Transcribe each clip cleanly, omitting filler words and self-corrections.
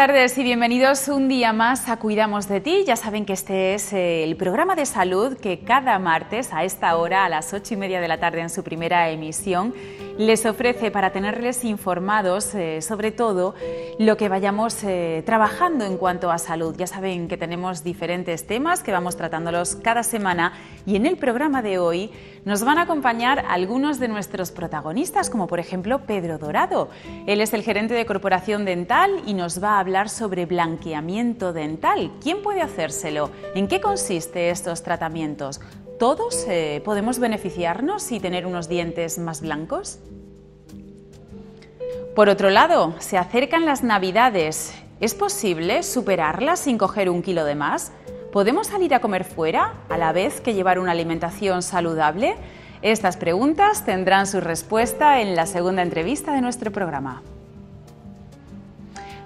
tardes y bienvenidos un día más a Cuidamos de Ti. Ya saben que este es el programa de salud que cada martes a esta hora, a las 8:30 de la tarde en su primera emisión, les ofrece para tenerles informados sobre todo lo que vayamos trabajando en cuanto a salud. Ya saben que tenemos diferentes temas que vamos tratándolos cada semana y en el programa de hoy nos van a acompañar algunos de nuestros protagonistas, como por ejemplo Pedro Dorado. Él es el gerente de Corporación Dental y nos va a hablar sobre blanqueamiento dental. ¿Quién puede hacérselo? ¿En qué consiste estos tratamientos? ¿Todos podemos beneficiarnos y tener unos dientes más blancos? Por otro lado, se acercan las Navidades. ¿Es posible superarlas sin coger 1 kilo de más? ¿Podemos salir a comer fuera a la vez que llevar una alimentación saludable? Estas preguntas tendrán su respuesta en la segunda entrevista de nuestro programa.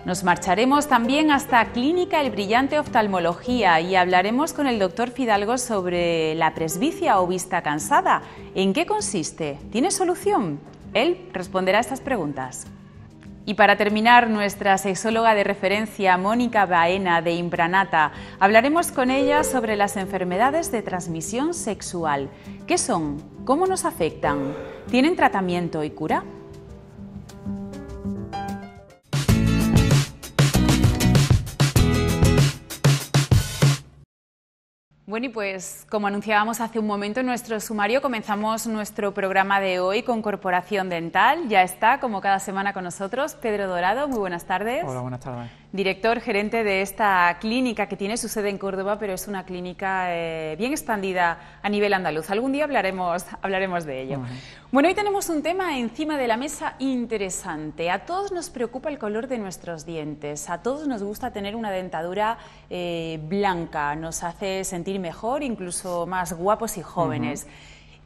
Nos marcharemos también hasta Clínica El Brillante Oftalmología y hablaremos con el doctor Fidalgo sobre la presbicia o vista cansada. ¿En qué consiste? ¿Tiene solución? Él responderá a estas preguntas. Y para terminar, nuestra sexóloga de referencia, Mónica Baena, de Impranata, hablaremos con ella sobre las enfermedades de transmisión sexual. ¿Qué son? ¿Cómo nos afectan? ¿Tienen tratamiento y cura? Bueno, y pues como anunciábamos hace un momento en nuestro sumario, comenzamos nuestro programa de hoy con Corporación Dental. Ya está, como cada semana, con nosotros Pedro Dorado. Muy buenas tardes. Hola, buenas tardes. Director gerente de esta clínica que tiene su sede en Córdoba, pero es una clínica bien expandida a nivel andaluz. Algún día hablaremos de ello. Bueno, hoy tenemos un tema encima de la mesa interesante. A todos nos preocupa el color de nuestros dientes, a todos nos gusta tener una dentadura blanca, nos hace sentir mejor, incluso más guapos y jóvenes.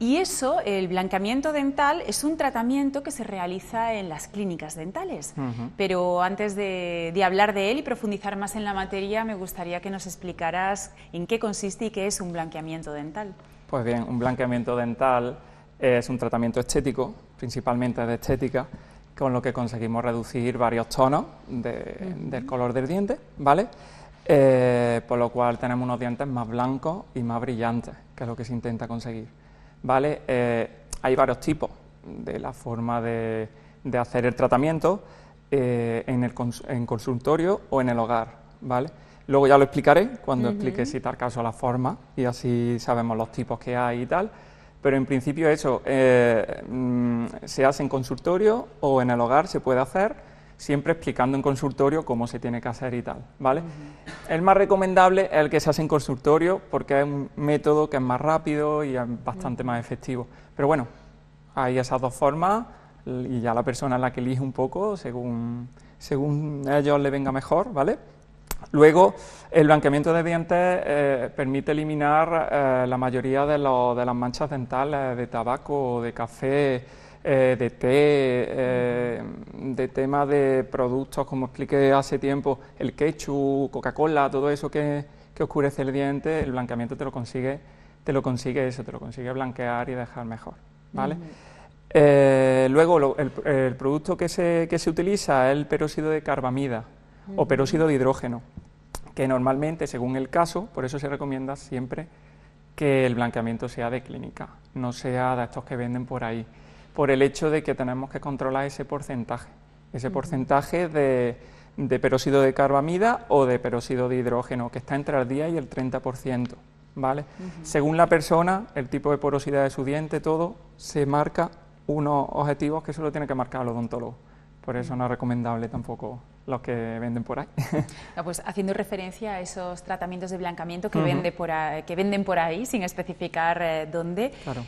Y eso, el blanqueamiento dental, es un tratamiento que se realiza en las clínicas dentales. Pero antes de hablar de él y profundizar más en la materia, me gustaría que nos explicaras en qué consiste y qué es un blanqueamiento dental. Pues bien, un blanqueamiento dental es un tratamiento estético, principalmente de estética, con lo que conseguimos reducir varios tonos del color del diente, ¿vale? Por lo cual tenemos unos dientes más blancos y más brillantes, que es lo que se intenta conseguir. ¿Vale? Hay varios tipos de la forma de hacer el tratamiento en consultorio o en el hogar, ¿vale? Luego ya lo explicaré cuando explique si tal caso la forma y así sabemos los tipos que hay y tal, pero en principio eso se hace en consultorio o en el hogar, se puede hacer, siempre explicando en consultorio cómo se tiene que hacer y tal, ¿vale? El más recomendable es el que se hace en consultorio porque es un método que es más rápido y es bastante más efectivo. Pero bueno, hay esas dos formas y ya la persona es la que elige un poco según a ellos le venga mejor, ¿vale? Luego, el blanqueamiento de dientes permite eliminar la mayoría de las manchas dentales de tabaco o de café, de té, de tema de productos, como expliqué hace tiempo, el ketchup, Coca-Cola, todo eso que oscurece el diente, el blanqueamiento te lo consigue blanquear y dejar mejor, ¿vale? Luego, el producto que se utiliza es el peróxido de carbamida o peróxido de hidrógeno, que normalmente, según el caso, por eso se recomienda siempre que el blanqueamiento sea de clínica, no sea de estos que venden por ahí, por el hecho de que tenemos que controlar ese porcentaje de peróxido de carbamida o de peróxido de hidrógeno, que está entre el 10 y el 30%, ¿vale? Según la persona, el tipo de porosidad de su diente, todo, se marca unos objetivos que solo tiene que marcar el odontólogo. Por eso no es recomendable tampoco los que venden por ahí. Pues haciendo referencia a esos tratamientos de blanqueamiento que venden por ahí, sin especificar dónde, claro.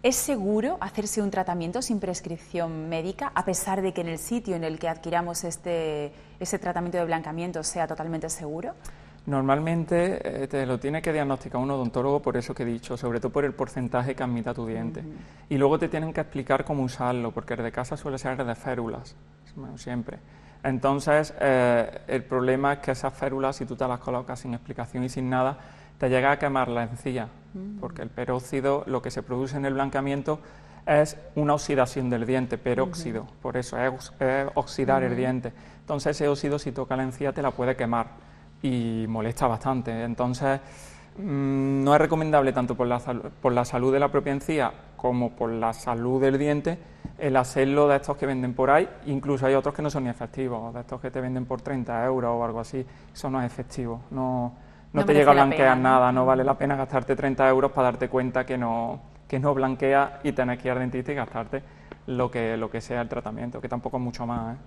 ¿Es seguro hacerse un tratamiento sin prescripción médica, a pesar de que en el sitio en el que adquiramos ese tratamiento de blanqueamiento sea totalmente seguro? Normalmente te lo tiene que diagnosticar un odontólogo, por eso que he dicho, sobre todo por el porcentaje que admita tu diente. Y luego te tienen que explicar cómo usarlo, porque el de casa suele ser el de férulas, bueno, siempre. Entonces, el problema es que esas férulas, si tú te las colocas sin explicación y sin nada, te llega a quemar la encía, porque el peróxido, lo que se produce en el blanqueamiento, es una oxidación del diente, peróxido, por eso es oxidar el diente. Entonces ese óxido, si toca la encía, te la puede quemar y molesta bastante. Entonces no es recomendable tanto por la salud de la propia encía como por la salud del diente el hacerlo de estos que venden por ahí. Incluso hay otros que no son ni efectivos, de estos que te venden por 30 euros o algo así. Eso no es efectivo, no te llega a blanquear nada, no vale la pena gastarte 30 euros para darte cuenta que no blanquea y tener que ir al dentista y gastarte lo que sea el tratamiento, que tampoco es mucho más,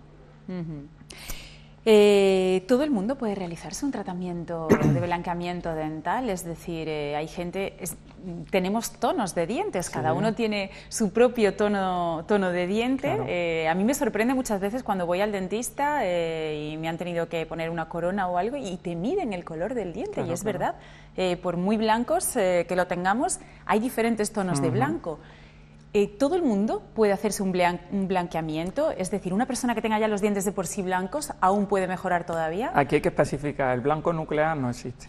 ¿Todo el mundo puede realizarse un tratamiento de blanqueamiento dental? Es decir, hay gente, tenemos tonos de dientes, cada uno tiene su propio tono de diente. Claro. A mí me sorprende muchas veces cuando voy al dentista y me han tenido que poner una corona o algo y te miden el color del diente, claro, y es verdad, por muy blancos que lo tengamos, hay diferentes tonos de blanco. ¿Todo el mundo puede hacerse un blanqueamiento? Es decir, ¿una persona que tenga ya los dientes de por sí blancos aún puede mejorar todavía? Aquí hay que especificar, el blanco nuclear no existe.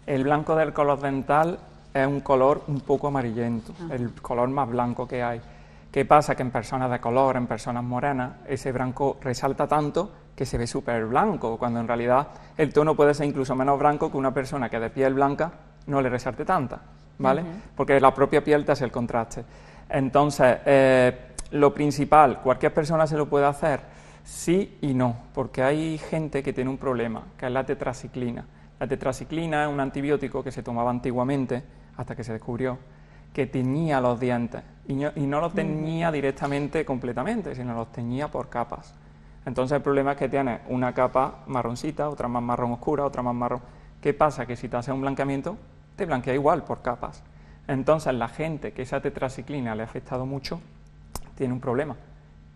El blanco del color dental es un color un poco amarillento, el color más blanco que hay. ¿Qué pasa? Que en personas de color, en personas morenas, ese blanco resalta tanto que se ve súper blanco, cuando en realidad el tono puede ser incluso menos blanco que una persona que de piel blanca no le resalte tanta, ¿vale? Porque la propia piel te hace el contraste. Entonces, lo principal, cualquier persona se lo puede hacer, sí y no, porque hay gente que tiene un problema, que es la tetraciclina. La tetraciclina es un antibiótico que se tomaba antiguamente, hasta que se descubrió, que teñía los dientes, y no los teñía directamente, completamente, sino los teñía por capas. Entonces el problema es que tienes una capa marroncita, otra más marrón oscura, otra más marrón. ¿Qué pasa? Que si te haces un blanqueamiento, te blanquea igual por capas. Entonces la gente que esa tetraciclina le ha afectado mucho tiene un problema,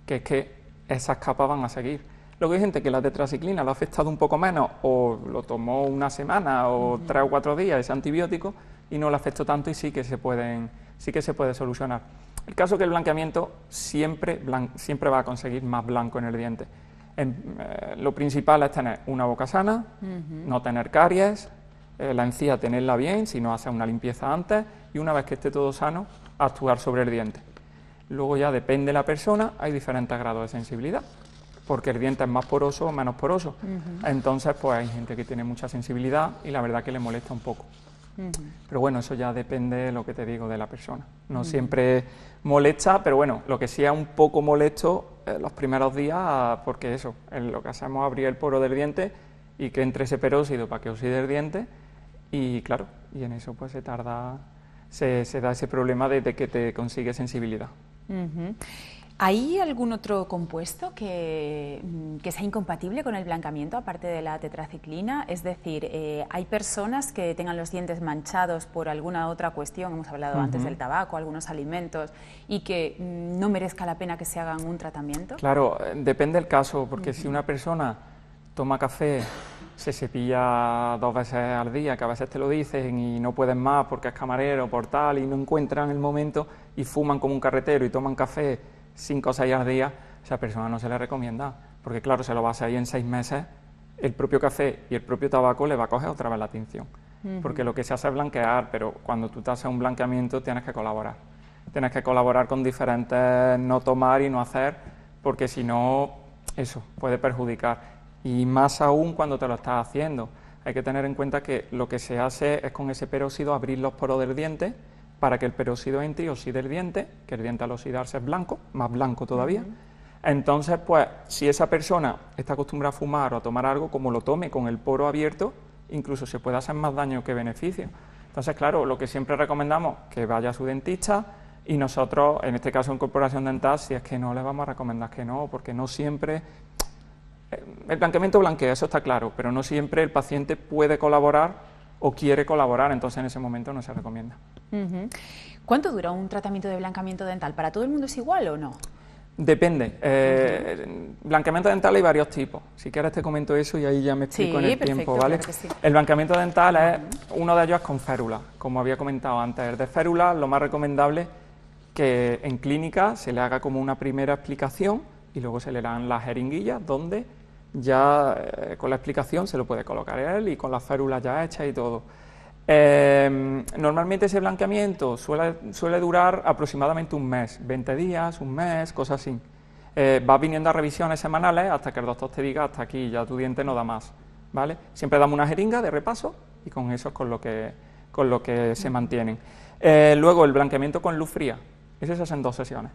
que es que esas capas van a seguir. Luego hay gente que la tetraciclina le ha afectado un poco menos, o lo tomó una semana o 3 o 4 días ese antibiótico y no le afectó tanto y sí que se puede solucionar. El caso es que el blanqueamiento siempre va a conseguir más blanco en el diente. Lo principal es tener una boca sana, no tener caries, la encía tenerla bien, si no hacer una limpieza antes, y una vez que esté todo sano, actuar sobre el diente. Luego ya depende de la persona, hay diferentes grados de sensibilidad, porque el diente es más poroso o menos poroso. Entonces, pues hay gente que tiene mucha sensibilidad y la verdad que le molesta un poco. Pero bueno, eso ya depende de lo que te digo de la persona. No siempre molesta, pero bueno, lo que sí es un poco molesto los primeros días, porque eso, lo que hacemos es abrir el poro del diente y que entre ese peróxido para que oxide el diente, y claro, y en eso pues se da ese problema de que te consigue sensibilidad. ¿Hay algún otro compuesto que sea incompatible con el blanqueamiento, aparte de la tetraciclina? Es decir, ¿hay personas que tengan los dientes manchados por alguna otra cuestión, hemos hablado antes del tabaco, algunos alimentos, y que no merezca la pena que se hagan un tratamiento? Claro, depende del caso, porque si una persona toma café, se cepilla 2 veces al día, que a veces te lo dicen y no pueden más porque es camarero, por tal, y no encuentran el momento y fuman como un carretero y toman café 5 o 6 al día, a esa persona no se le recomienda, porque claro, se lo va a hacer ahí en 6 meses, el propio café y el propio tabaco le va a coger otra vez la tinción, porque lo que se hace es blanquear, pero cuando tú te haces un blanqueamiento tienes que colaborar con diferentes no tomar y no hacer, porque si no, eso puede perjudicar, y más aún cuando te lo estás haciendo. Hay que tener en cuenta que lo que se hace es con ese peróxido abrir los poros del diente, para que el peróxido entre y oxide el diente, que el diente al oxidarse es blanco, más blanco todavía. Entonces, pues, si esa persona está acostumbrada a fumar o a tomar algo, como lo tome con el poro abierto, incluso se puede hacer más daño que beneficio. Entonces, claro, lo que siempre recomendamos, que vaya a su dentista, y nosotros, en este caso en Corporación Dental, si es que no le vamos a recomendar que no, porque no siempre... El blanqueamiento blanquea, eso está claro, pero no siempre el paciente puede colaborar o quiere colaborar, entonces en ese momento no se recomienda. ¿Cuánto dura un tratamiento de blanqueamiento dental? ¿Para todo el mundo es igual o no? Depende. Blanqueamiento dental hay varios tipos. Si quieres te comento eso y ahí ya me explico en el tiempo, ¿vale? Claro que sí. El blanqueamiento dental es uno de ellos con férula, como había comentado antes. El de férula, lo más recomendable que en clínica se le haga como una primera explicación y luego se le dan las jeringuillas donde ya con la explicación se lo puede colocar él y con las férulas ya hechas y todo. Normalmente ese blanqueamiento suele durar aproximadamente un mes, 20 días, un mes, cosas así. Vas viniendo a revisiones semanales hasta que el doctor te diga hasta aquí, ya tu diente no da más, ¿vale? Siempre damos una jeringa de repaso y con eso es con lo que se mantienen. Luego el blanqueamiento con luz fría, ese se hace en 2 sesiones,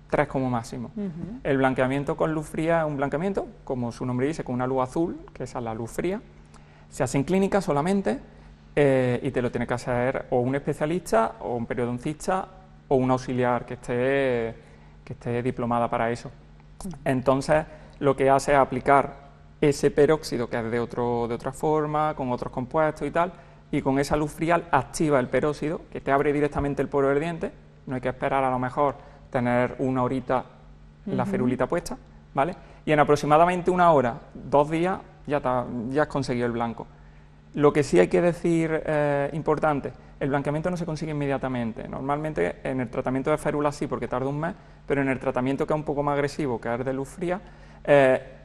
3 como máximo. El blanqueamiento con luz fría es un blanqueamiento, como su nombre dice, con una luz azul, que esa es la luz fría. Se hace en clínica solamente y te lo tiene que hacer o un especialista o un periodoncista o un auxiliar que esté diplomada para eso. Entonces, lo que hace es aplicar ese peróxido, que es de otra forma, con otros compuestos y tal, y con esa luz fría activa el peróxido, que te abre directamente el poro del diente. No hay que esperar a lo mejor tener 1 horita la ferulita puesta, ¿vale? Y en aproximadamente 1 hora, 2 días, ya has conseguido el blanco. Lo que sí hay que decir importante, el blanqueamiento no se consigue inmediatamente. Normalmente en el tratamiento de férula sí, porque tarda un mes, pero en el tratamiento que es un poco más agresivo, que es de luz fría,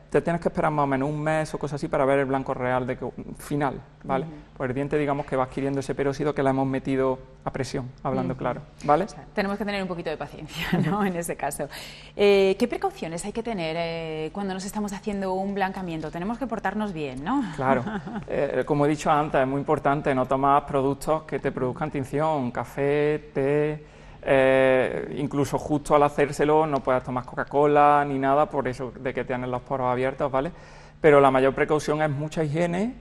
te tienes que esperar más o menos un mes o cosas así para ver el blanco real final, ¿vale? Pues el diente, digamos, que va adquiriendo ese peróxido que le hemos metido a presión, hablando claro, ¿vale? O sea, tenemos que tener un poquito de paciencia, ¿no? En ese caso. ¿Qué precauciones hay que tener cuando nos estamos haciendo un blanqueamiento? Tenemos que portarnos bien, ¿no? Claro. Como he dicho antes, es muy importante no tomar productos que te produzcan tinción, café, té. Incluso justo al hacérselo no puedes tomar Coca-Cola ni nada por eso de que tienes los poros abiertos, ¿vale? Pero la mayor precaución es mucha higiene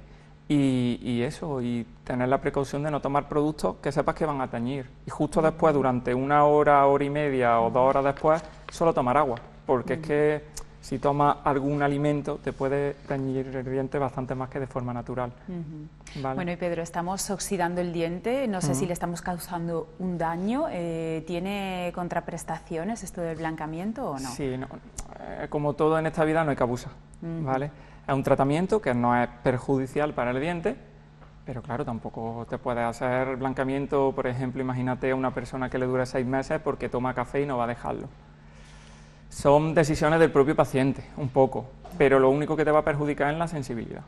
y tener la precaución de no tomar productos que sepas que van a teñir. Y justo después, durante 1 hora, hora y media o 2 horas después, solo tomar agua, porque es que si tomas algún alimento te puede teñir el diente bastante más que de forma natural. ¿Vale? Bueno, y Pedro, estamos oxidando el diente, no sé si le estamos causando un daño, ¿tiene contraprestaciones esto del blanqueamiento o no? Sí, no, como todo en esta vida no hay que abusar, ¿vale? Es un tratamiento que no es perjudicial para el diente, pero claro, tampoco te puedes hacer blanqueamiento, por ejemplo, imagínate a una persona que le dure 6 meses porque toma café y no va a dejarlo. Son decisiones del propio paciente, un poco, pero lo único que te va a perjudicar es la sensibilidad.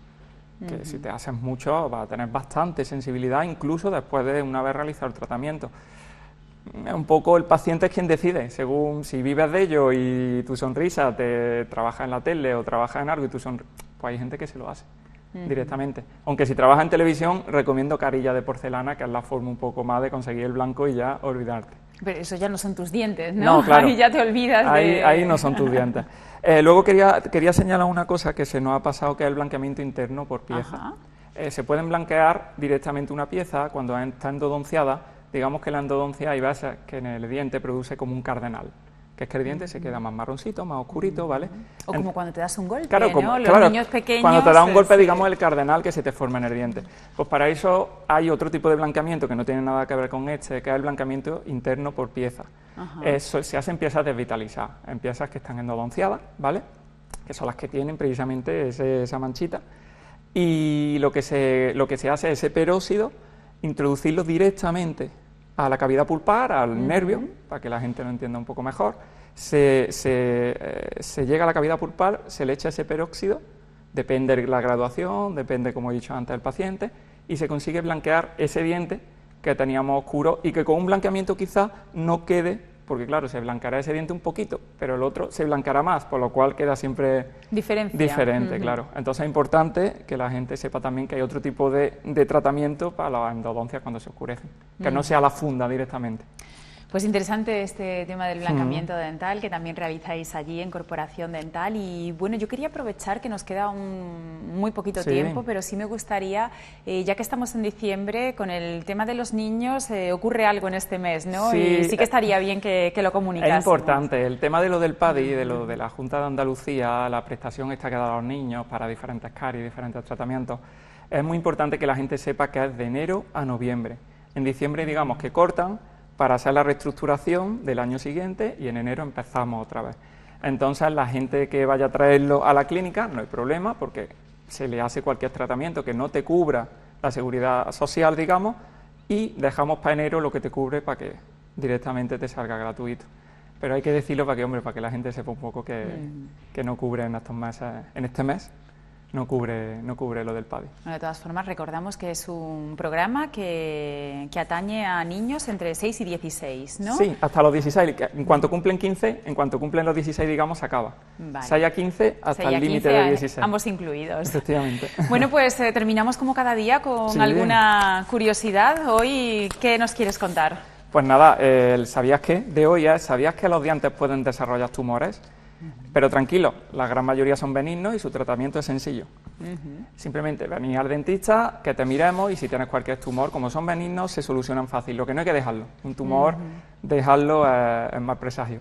Que si te haces mucho, vas a tener bastante sensibilidad, incluso después de una vez realizado el tratamiento. Un poco el paciente es quien decide, según si vives de ello y tu sonrisa te trabaja en la tele o trabaja en algo y tu sonrisa, pues hay gente que se lo hace directamente. Aunque si trabajas en televisión, recomiendo carilla de porcelana, que es la forma un poco más de conseguir el blanco y ya olvidarte. Pero eso ya no son tus dientes, ¿no? No, claro. Ahí ya te olvidas ahí no son tus dientes. Luego quería señalar una cosa que se nos ha pasado, que es el blanqueamiento interno por pieza. Se pueden blanquear directamente una pieza cuando está endodonciada. Digamos que la endodoncia hay veces que en el diente produce como un cardenal, que es que el diente se queda más marroncito, más oscurito, ¿vale? O como cuando te das un golpe, claro, ¿no? Los niños pequeños... Cuando te da un golpe, digamos, el cardenal que se te forma en el diente. Pues para eso hay otro tipo de blanqueamiento que no tiene nada que ver con este, que es el blanqueamiento interno por pieza. Eso se hace en piezas desvitalizadas, en piezas que están endodonciadas, ¿vale? Que son las que tienen precisamente esa manchita. Y lo que se hace es ese peróxido, introducirlo directamente a la cavidad pulpar, al nervio, para que la gente lo entienda un poco mejor. Se llega a la cavidad pulpar, se le echa ese peróxido, depende de la graduación, depende, como he dicho antes, del paciente, y se consigue blanquear ese diente que teníamos oscuro y que con un blanqueamiento quizá no quede, porque claro, se blanqueará ese diente un poquito, pero el otro se blanqueará más, por lo cual queda siempre diferente, claro. Entonces es importante que la gente sepa también que hay otro tipo de tratamiento para las endodoncias cuando se oscurecen, que no sea la funda directamente. Pues interesante este tema del blanqueamiento dental, que también realizáis allí en Corporación Dental. Y bueno, yo quería aprovechar que nos queda muy poquito tiempo, pero sí me gustaría, ya que estamos en diciembre, con el tema de los niños, ocurre algo en este mes, ¿no? Sí, y sí que estaría bien que lo comunicásemos. Es importante, el tema de lo del PADI, de lo de la Junta de Andalucía, la prestación esta que da a los niños para diferentes caries y diferentes tratamientos, es muy importante que la gente sepa que es de enero a noviembre. En diciembre, digamos que cortan para hacer la reestructuración del año siguiente y en enero empezamos otra vez. Entonces, la gente que vaya a traerlo a la clínica, no hay problema, porque se le hace cualquier tratamiento que no te cubra la seguridad social, digamos, y dejamos para enero lo que te cubre para que directamente te salga gratuito. Pero hay que decirlo para que la gente sepa un poco que no cubre en estos meses, en este mes, no cubre lo del PADI. Bueno, de todas formas, recordamos que es un programa que atañe a niños entre 6 y 16, ¿no? Sí, hasta los 16. En cuanto cumplen 15, en cuanto cumplen los 16, digamos, acaba. Vale. 6 a 15 hasta el límite de 16. Ambos incluidos. Efectivamente. Bueno, pues terminamos como cada día con alguna curiosidad. Hoy, ¿qué nos quieres contar? Pues nada, el ¿sabías qué? De hoy es, ¿sabías que los dientes pueden desarrollar tumores? Pero tranquilo, la gran mayoría son benignos y su tratamiento es sencillo. Simplemente venir al dentista, que te miremos y si tienes cualquier tumor, como son benignos, se solucionan fácil. Lo que no hay que dejarlo. Un tumor, dejarlo es mal presagio.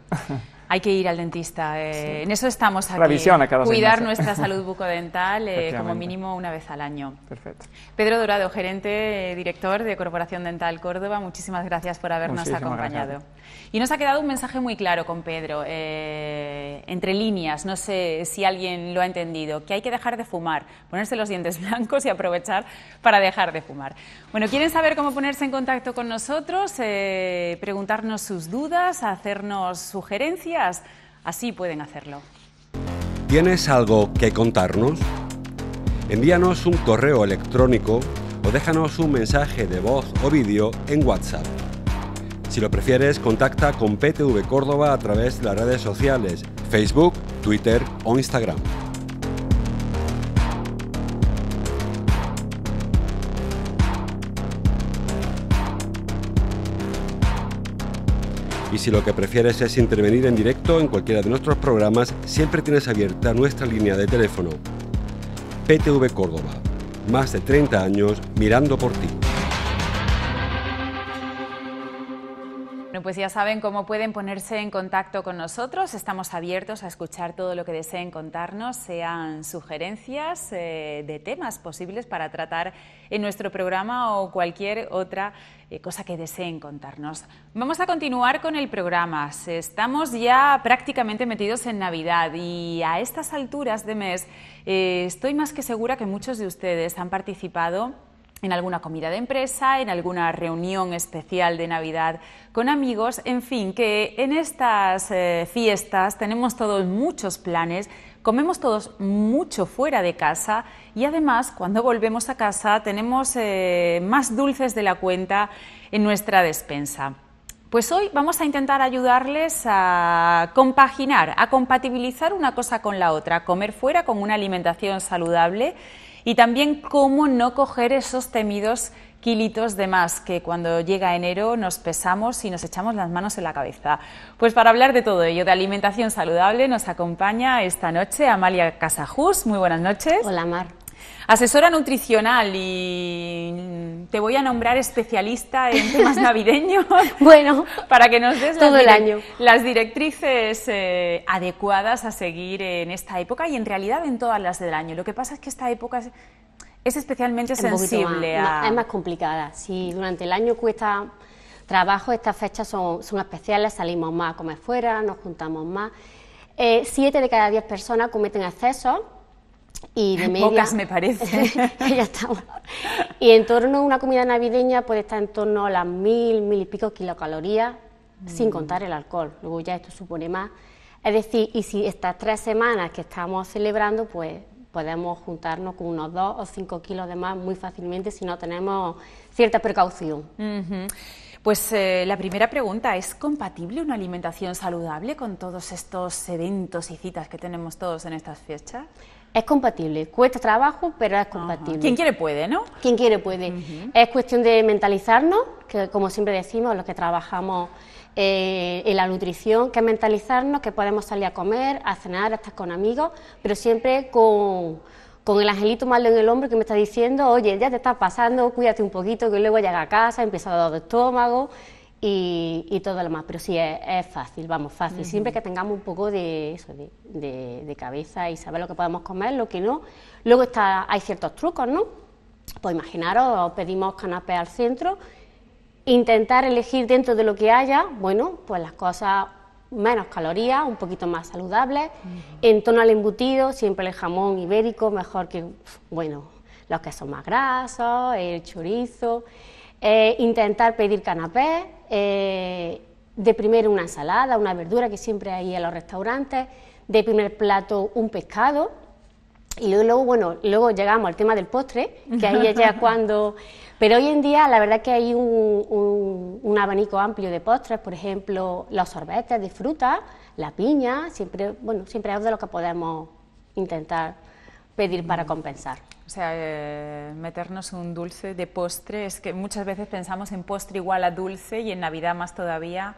Hay que ir al dentista, Sí. En eso estamos aquí. Revisiones cada 6 Cuidar meses. nuestra salud bucodental como mínimo una vez al año. Perfecto. Pedro Dorado, gerente, director de Corporación Dental Córdoba, muchísimas gracias por habernos acompañado. Gracias. Y nos ha quedado un mensaje muy claro con Pedro, entre líneas, no sé si alguien lo ha entendido, que hay que dejar de fumar, ponerse los dientes blancos y aprovechar para dejar de fumar. Bueno, ¿quieren saber cómo ponerse en contacto con nosotros? Preguntarnos sus dudas, hacernos sugerencias. Así pueden hacerlo. ¿Tienes algo que contarnos? Envíanos un correo electrónico o déjanos un mensaje de voz o vídeo en WhatsApp. Si lo prefieres, contacta con PTV Córdoba a través de las redes sociales, Facebook, Twitter o Instagram. Y si lo que prefieres es intervenir en directo en cualquiera de nuestros programas, siempre tienes abierta nuestra línea de teléfono. PTV Córdoba, más de 30 años mirando por ti. Bueno, pues ya saben cómo pueden ponerse en contacto con nosotros. Estamos abiertos a escuchar todo lo que deseen contarnos, sean sugerencias de temas posibles para tratar en nuestro programa o cualquier otra cosa que deseen contarnos. Vamos a continuar con el programa. Estamos ya prácticamente metidos en Navidad y a estas alturas de mes estoy más que segura que muchos de ustedes han participado en alguna comida de empresa, en alguna reunión especial de Navidad con amigos, en fin, que en estas fiestas tenemos todos muchos planes, comemos todos mucho fuera de casa y además cuando volvemos a casa tenemos más dulces de la cuenta en nuestra despensa. Pues hoy vamos a intentar ayudarles a compaginar, a compatibilizar una cosa con la otra, comer fuera con una alimentación saludable y también cómo no coger esos temidos kilitos de más que cuando llega enero nos pesamos y nos echamos las manos en la cabeza. Pues para hablar de todo ello, de alimentación saludable, nos acompaña esta noche Amalia Casajús. Muy buenas noches. Hola, Mar. Asesora nutricional y te voy a nombrar especialista en temas navideños. Bueno, para que nos des todo el año las directrices adecuadas a seguir en esta época y en realidad en todas las del año. Lo que pasa es que esta época es especialmente sensible es más complicada. Si durante el año cuesta trabajo, estas fechas son especiales, salimos más a comer fuera, nos juntamos más. 7 de cada 10 personas cometen excesos. Y de media, pocas me parece. Ya estamos. Y en torno a una comida navideña puede estar en torno a las 1000 y pico kilocalorías, sin contar el alcohol. Luego ya esto supone más. Es decir, y si estas 3 semanas que estamos celebrando, pues podemos juntarnos con unos 2 o 5 kilos de más muy fácilmente si no tenemos cierta precaución. Pues la primera pregunta, ¿es compatible una alimentación saludable con todos estos eventos y citas que tenemos todos en estas fechas? Es compatible, cuesta trabajo, pero es compatible. Quien quiere puede, ¿no? Quien quiere puede. Es cuestión de mentalizarnos, que como siempre decimos, los que trabajamos en la nutrición, que es mentalizarnos que podemos salir a comer, a cenar, a estar con amigos, pero siempre con el angelito malo en el hombro que me está diciendo, oye, ya te está pasando, cuídate un poquito, que luego llega a casa, empieza a dar de estómago y todo lo demás. Pero sí, es fácil, vamos, fácil. Siempre que tengamos un poco de eso, de cabeza y saber lo que podemos comer, lo que no. Luego hay ciertos trucos, ¿no? Pues imaginaros, pedimos canapés al centro, intentar elegir dentro de lo que haya, bueno, pues las cosas menos calorías, un poquito más saludables. En torno al embutido, siempre el jamón ibérico, mejor que, bueno, los quesos más grasos, el chorizo. Intentar pedir canapés, de primero una ensalada, una verdura, que siempre hay en los restaurantes, de primer plato un pescado, Y luego, bueno, luego llegamos al tema del postre, que ahí es ya cuando... Pero hoy en día la verdad que hay un abanico amplio de postres, por ejemplo, los sorbetes de fruta, la piña, siempre es de lo que podemos intentar pedir para compensar. O sea, meternos un dulce de postre, es que muchas veces pensamos en postre igual a dulce y en Navidad más todavía.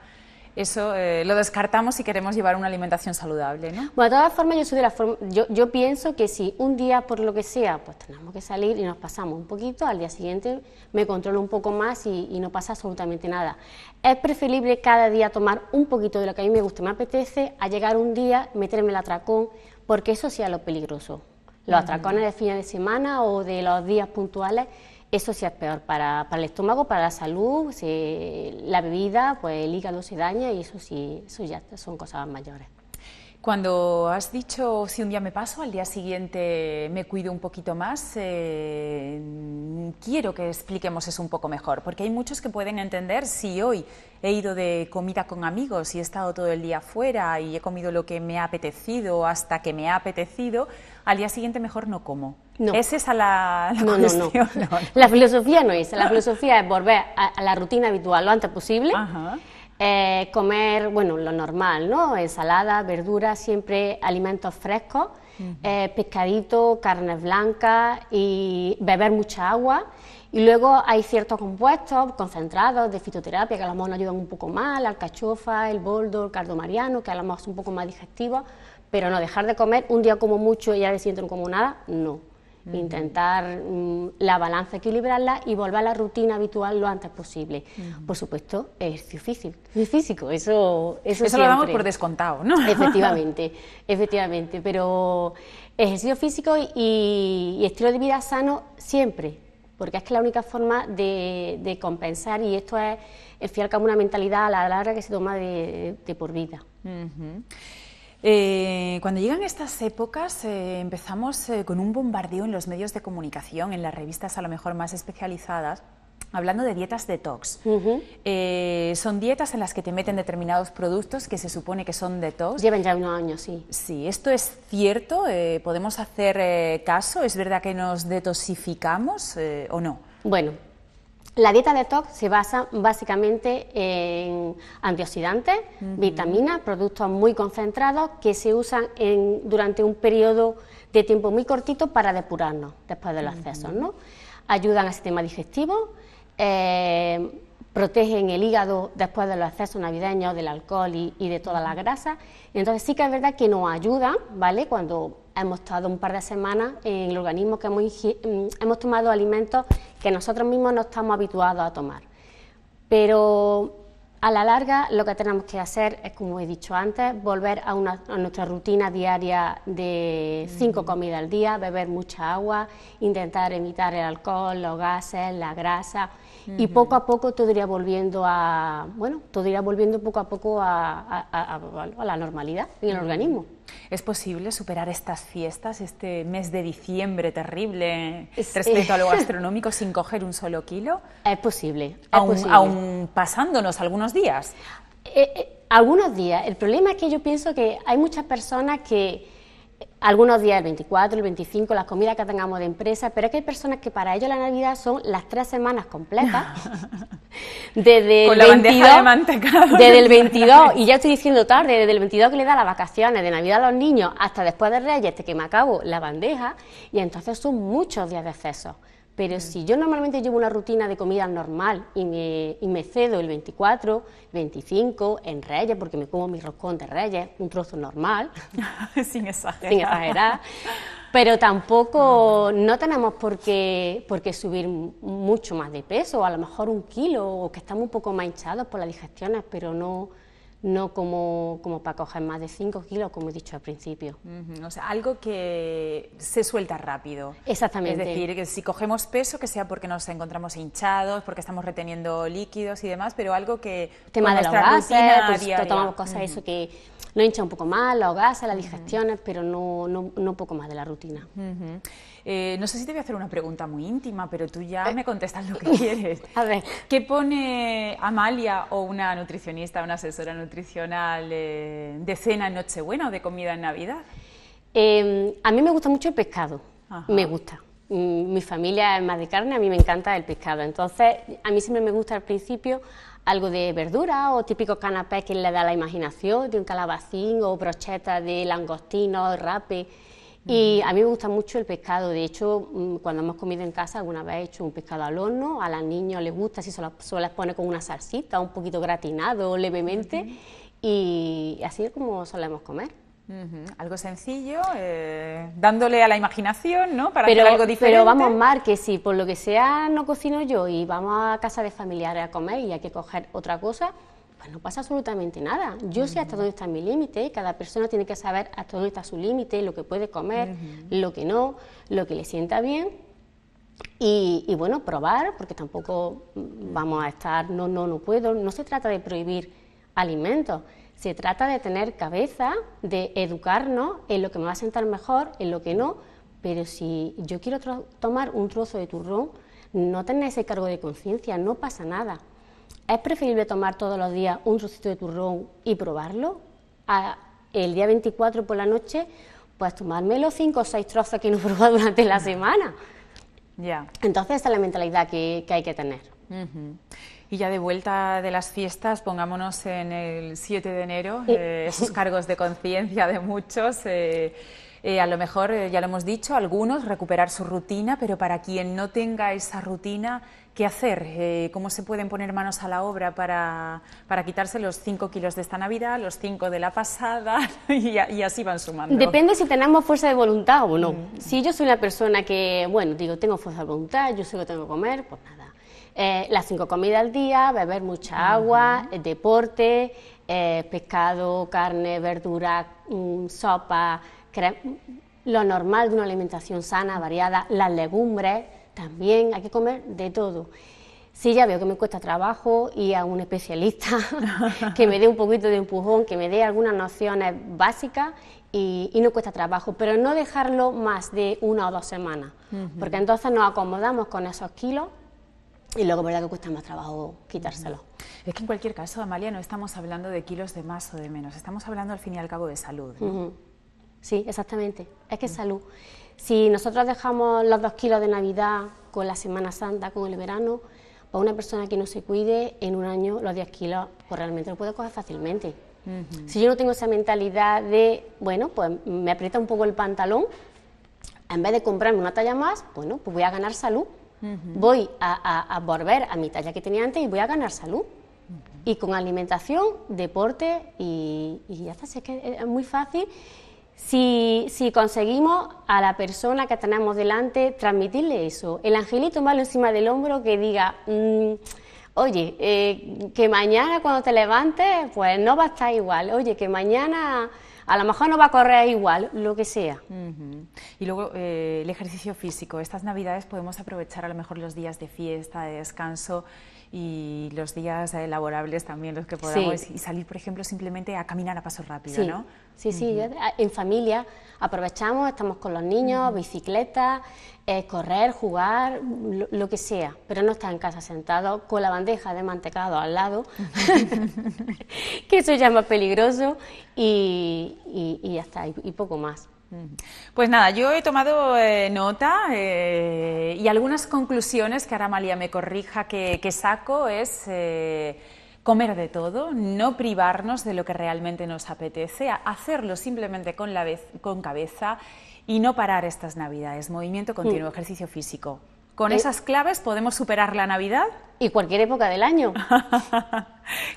Eso lo descartamos si queremos llevar una alimentación saludable, ¿no? Bueno, de todas formas, yo pienso que si un día, por lo que sea, pues tenemos que salir y nos pasamos un poquito, al día siguiente me controlo un poco más y no pasa absolutamente nada. Es preferible cada día tomar un poquito de lo que a mí me gusta y me apetece, a llegar un día, meterme el atracón, porque eso sí es lo peligroso. Los atracones de fines de semana o de los días puntuales, eso sí es peor para el estómago, para la salud, la bebida, pues el hígado se daña y eso ya son cosas mayores. Cuando has dicho, si un día me paso, al día siguiente me cuido un poquito más, quiero que expliquemos eso un poco mejor, porque hay muchos que pueden entender, si hoy he ido de comida con amigos y he estado todo el día fuera y he comido lo que me ha apetecido hasta que me ha apetecido, al día siguiente mejor no como. No. ¿Es esa la cuestión? No. La filosofía no es, la filosofía es volver a la rutina habitual lo antes posible. Ajá. Comer, bueno, lo normal, ¿no? Ensalada, verduras, siempre alimentos frescos, pescadito, carnes blancas y beber mucha agua. Y luego hay ciertos compuestos concentrados de fitoterapia que a lo mejor nos ayudan un poco más, la alcachofa, el boldo, el cardo mariano, que a lo mejor son un poco más digestivos, pero no dejar de comer, un día como mucho y al día siguiente no como nada, no. Intentar la balanza, equilibrarla y volver a la rutina habitual lo antes posible. Por supuesto, ejercicio físico, eso lo damos por descontado, ¿no? Efectivamente, pero ejercicio físico y estilo de vida sano siempre, porque es que la única forma de compensar, y esto es, al fin y al cabo, una mentalidad a la larga que se toma de por vida. Cuando llegan estas épocas empezamos con un bombardeo en los medios de comunicación, en las revistas a lo mejor más especializadas, hablando de dietas detox. Son dietas en las que te meten determinados productos que se supone que son detox. Llevan ya unos años, sí. Sí, ¿esto es cierto? ¿Podemos hacer caso? ¿Es verdad que nos detoxificamos o no? Bueno, la dieta detox se basa básicamente en antioxidantes, vitaminas, productos muy concentrados que se usan durante un periodo de tiempo muy cortito para depurarnos después de los excesos, ¿no? Ayudan al sistema digestivo, protegen el hígado después de los excesos navideños, del alcohol y de toda la grasa. Entonces sí que es verdad que nos ayudan, ¿vale? Cuando hemos estado un par de semanas en el organismo, que hemos tomado alimentos que nosotros mismos no estamos habituados a tomar. Pero a la larga lo que tenemos que hacer es, como he dicho antes, volver a nuestra rutina diaria de 5 comidas al día, beber mucha agua, intentar evitar el alcohol, los gases, la grasa, y poco a poco todo irá volviendo poco a poco a la normalidad en el organismo. ¿Es posible superar estas fiestas, este mes de diciembre terrible respecto a lo gastronómico sin coger un solo kilo? Es posible. Aún pasándonos algunos días. Algunos días. El problema es que yo pienso que hay muchas personas que algunos días, el 24, el 25, las comidas que tengamos de empresa, pero es que hay personas que para ellos la Navidad son las 3 semanas completas. Desde con el la 22, bandeja de mantecado. Desde el 22, y ya estoy diciendo tarde, desde el 22 que le da las vacaciones de Navidad a los niños hasta después de Reyes, que me acabo la bandeja, y entonces son muchos días de exceso. Pero si yo normalmente llevo una rutina de comida normal y me cedo el 24, 25, en Reyes, porque me como mi roscón de Reyes, un trozo normal, sin exagerar. Sin exagerar, pero tampoco no tenemos por qué subir mucho más de peso, o a lo mejor 1 kilo, o que estamos un poco más hinchados por las digestiones, pero no como para coger más de 5 kilos, como he dicho al principio. O sea, algo que se suelta rápido. Exactamente. Es decir, que si cogemos peso, que sea porque nos encontramos hinchados, porque estamos reteniendo líquidos y demás, pero algo que... Tema de los gases, tomamos cosas eso que nos hincha un poco más, los gases, las digestiones, pero no poco más de la rutina. No sé si te voy a hacer una pregunta muy íntima, pero tú ya me contestas lo que quieres. A ver. ¿Qué pone Amalia o una nutricionista, una asesora nutricional de cena en Nochebuena o de comida en Navidad? A mí me gusta mucho el pescado, me gusta. Mi familia es más de carne, a mí me encanta el pescado. Entonces, a mí siempre me gusta al principio algo de verdura o típicos canapés que le da la imaginación, de un calabacín o brochetas de langostino, rape. Y a mí me gusta mucho el pescado. De hecho, cuando hemos comido en casa, alguna vez he hecho un pescado al horno, a los niños les gusta, si se les pone con una salsita, un poquito gratinado levemente, y así es como solemos comer. Algo sencillo, dándole a la imaginación, ¿no? Para hacer algo diferente. Pero vamos, Mar, que si por lo que sea no cocino yo y vamos a casa de familiares a comer y hay que coger otra cosa, pues no pasa absolutamente nada. Yo sé hasta dónde está mi límite, cada persona tiene que saber hasta dónde está su límite, lo que puede comer, lo que no, lo que le sienta bien. Y bueno, probar, porque tampoco vamos a estar, no puedo. No se trata de prohibir alimentos. Se trata de tener cabeza, de educarnos en lo que me va a sentar mejor, en lo que no, pero si yo quiero tomar un trozo de turrón, no tener ese cargo de conciencia, no pasa nada. ¿Es preferible tomar todos los días un trocito de turrón y probarlo? El día 24 por la noche, pues tomarme los 5 o 6 trozos que no he probado durante la semana. Entonces esa es la mentalidad que hay que tener. Y ya de vuelta de las fiestas, pongámonos en el 7 de enero, esos cargos de conciencia de muchos, a lo mejor, ya lo hemos dicho, algunos recuperar su rutina, pero para quien no tenga esa rutina, ¿qué hacer? ¿Cómo se pueden poner manos a la obra para quitarse los 5 kilos de esta Navidad, los 5 de la pasada y así van sumando? Depende si tenemos fuerza de voluntad o no. Si yo soy una persona que, bueno, digo, tengo fuerza de voluntad, yo sé que tengo que comer, pues nada. Las 5 comidas al día, beber mucha agua, deporte, pescado, carne, verdura, sopa, lo normal de una alimentación sana, variada, las legumbres, también hay que comer de todo. Si ya veo que me cuesta trabajo, ir a un especialista que me dé un poquito de empujón, que me dé algunas nociones básicas y no cuesta trabajo, pero no dejarlo más de 1 o 2 semanas, porque entonces nos acomodamos con esos kilos. Y luego, verdad que cuesta más trabajo quitárselo. Es que en cualquier caso, Amalia, no estamos hablando de kilos de más o de menos, estamos hablando al fin y al cabo de salud, ¿no? Sí, exactamente, es que es salud. Si nosotros dejamos los 2 kilos de Navidad con la Semana Santa, con el verano, pues una persona que no se cuide, en un año los 10 kilos pues realmente lo puede coger fácilmente. Si yo no tengo esa mentalidad de, bueno, pues me aprieta un poco el pantalón, en vez de comprarme una talla más, bueno, pues voy a ganar salud. Voy a volver a mi talla que tenía antes y voy a ganar salud. Y con alimentación, deporte y ya está. Es que es muy fácil si conseguimos a la persona que tenemos delante transmitirle eso. El angelito malo encima del hombro que diga, oye, que mañana cuando te levantes pues no va a estar igual. Oye, que mañana a lo mejor no va a correr igual, lo que sea. Y luego el ejercicio físico. Estas Navidades podemos aprovechar a lo mejor los días de fiesta, de descanso y los días laborables también, los que podamos, y salir, por ejemplo, simplemente a caminar a paso rápido, ¿no? Sí, en familia aprovechamos, estamos con los niños, bicicleta, correr, jugar, lo que sea, pero no estar en casa sentado con la bandeja de mantecado al lado, que eso ya es más peligroso, y ya está, y poco más. Pues nada, yo he tomado nota y algunas conclusiones que ahora Amalia me corrija que saco es comer de todo, no privarnos de lo que realmente nos apetece, hacerlo simplemente con cabeza y no parar estas Navidades. Movimiento continuo, ejercicio físico. ¿Con esas claves podemos superar la Navidad? Y cualquier época del año.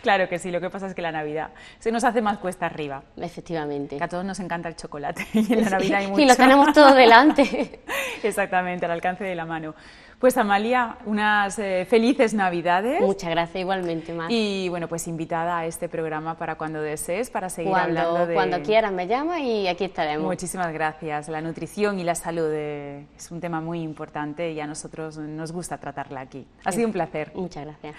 Claro que sí, lo que pasa es que la Navidad se nos hace más cuesta arriba. Efectivamente. Que a todos nos encanta el chocolate y en la Navidad hay mucho. Y lo tenemos todo delante. Exactamente, al alcance de la mano. Pues Amalia, unas felices Navidades. Muchas gracias, igualmente, Mar. Y bueno, pues invitada a este programa para cuando desees, para seguir hablando de... Cuando quieras me llamas y aquí estaremos. Muchísimas gracias. La nutrición y la salud es un tema muy importante y a nosotros nos gusta tratarla aquí. Ha sido un placer. Muchas gracias.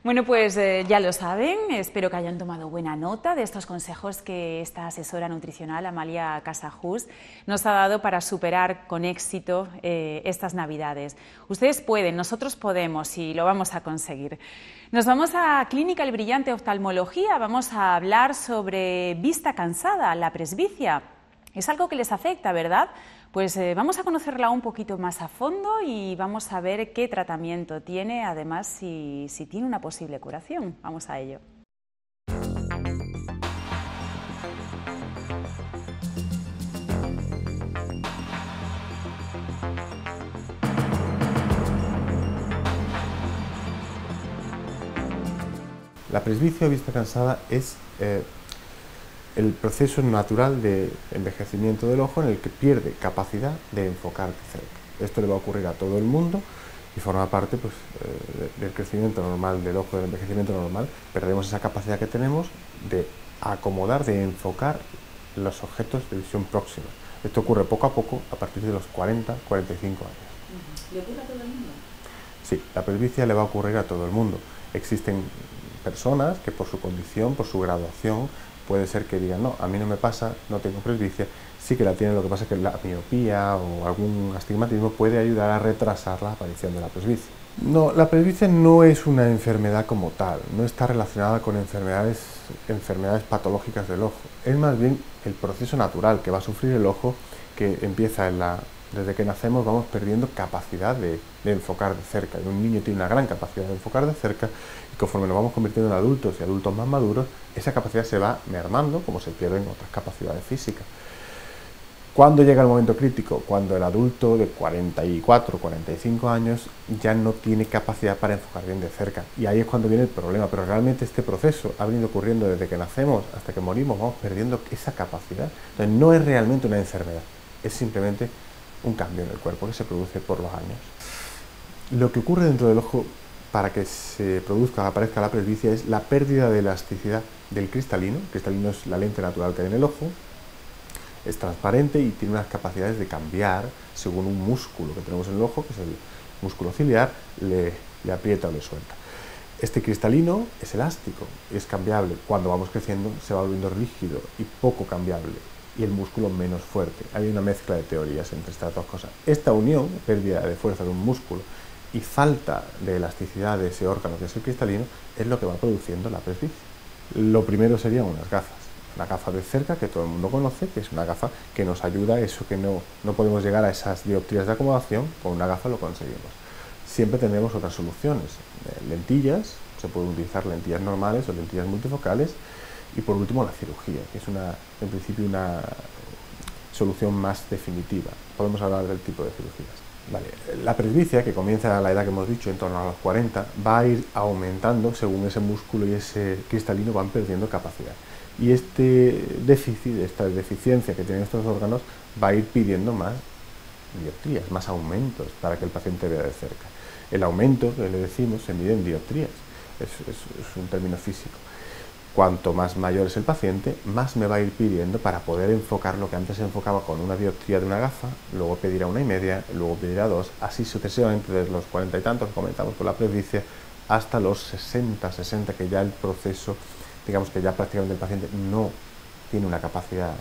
Bueno, pues ya lo saben, espero que hayan tomado buena nota de estos consejos que esta asesora nutricional, Amalia Casajús, nos ha dado para superar con éxito estas Navidades. Ustedes pueden, nosotros podemos y lo vamos a conseguir. Nos vamos a Clínica El Brillante Oftalmología, vamos a hablar sobre vista cansada, la presbicia. Es algo que les afecta, ¿verdad? Pues vamos a conocerla un poquito más a fondo y vamos a ver qué tratamiento tiene, además si tiene una posible curación. Vamos a ello. La presbicia o vista cansada es el proceso natural de envejecimiento del ojo en el que pierde capacidad de enfocar de cerca. Esto le va a ocurrir a todo el mundo y forma parte pues, del crecimiento normal del ojo, del envejecimiento normal. Perdemos esa capacidad que tenemos de acomodar, de enfocar los objetos de visión próxima. Esto ocurre poco a poco a partir de los 40, 45 años. ¿Le ocurre a todo el mundo? Sí, la presbicia le va a ocurrir a todo el mundo. Existen personas que por su condición, por su graduación, puede ser que digan, no, a mí no me pasa, no tengo presbicia, sí que la tienen, lo que pasa es que la miopía o algún astigmatismo puede ayudar a retrasar la aparición de la presbicia. No, la presbicia no es una enfermedad como tal, no está relacionada con enfermedades patológicas del ojo, es más bien el proceso natural que va a sufrir el ojo, que empieza desde que nacemos vamos perdiendo capacidad de enfocar de cerca. Y un niño tiene una gran capacidad de enfocar de cerca y conforme nos vamos convirtiendo en adultos y adultos más maduros, esa capacidad se va mermando como se pierden otras capacidades físicas. ¿Cuándo llega el momento crítico? Cuando el adulto de 44, 45 años ya no tiene capacidad para enfocar bien de cerca. Y ahí es cuando viene el problema. Pero realmente este proceso ha venido ocurriendo desde que nacemos hasta que morimos, vamos perdiendo esa capacidad. Entonces no es realmente una enfermedad, es simplemente un cambio en el cuerpo que se produce por los años. Lo que ocurre dentro del ojo para que se produzca, aparezca la presbicia, es la pérdida de elasticidad del cristalino. El cristalino es la lente natural que hay en el ojo, es transparente y tiene unas capacidades de cambiar según un músculo que tenemos en el ojo, que es el músculo ciliar, le aprieta o le suelta. Este cristalino es elástico, es cambiable. Cuando vamos creciendo se va volviendo rígido y poco cambiable, y el músculo menos fuerte. Hay una mezcla de teorías entre estas dos cosas. Esta unión, pérdida de fuerza de un músculo y falta de elasticidad de ese órgano que es el cristalino, es lo que va produciendo la presbicia. Lo primero serían unas gafas. La gafa de cerca, que todo el mundo conoce, que es una gafa que nos ayuda a eso que no podemos llegar a esas dioptrías de acomodación, con una gafa lo conseguimos. Siempre tendremos otras soluciones. Lentillas, se pueden utilizar lentillas normales o lentillas multifocales, y por último la cirugía, que es en principio una solución más definitiva. Podemos hablar del tipo de cirugías. Vale. La presbicia, que comienza a la edad que hemos dicho, en torno a los 40, va a ir aumentando según ese músculo y ese cristalino van perdiendo capacidad. Y este déficit, esta deficiencia que tienen estos órganos, va a ir pidiendo más dioptrías, más aumentos para que el paciente vea de cerca. El aumento, que le decimos, se mide en dioptrías, es un término físico. Cuanto más mayor es el paciente, más me va a ir pidiendo para poder enfocar lo que antes se enfocaba con una dioptría de una gafa, luego pedirá 1,5, luego pedirá 2, así sucesivamente desde los 40 y tantos que comentamos con la presbicia hasta los 60, que ya el proceso, digamos que ya prácticamente el paciente no tiene una capacidad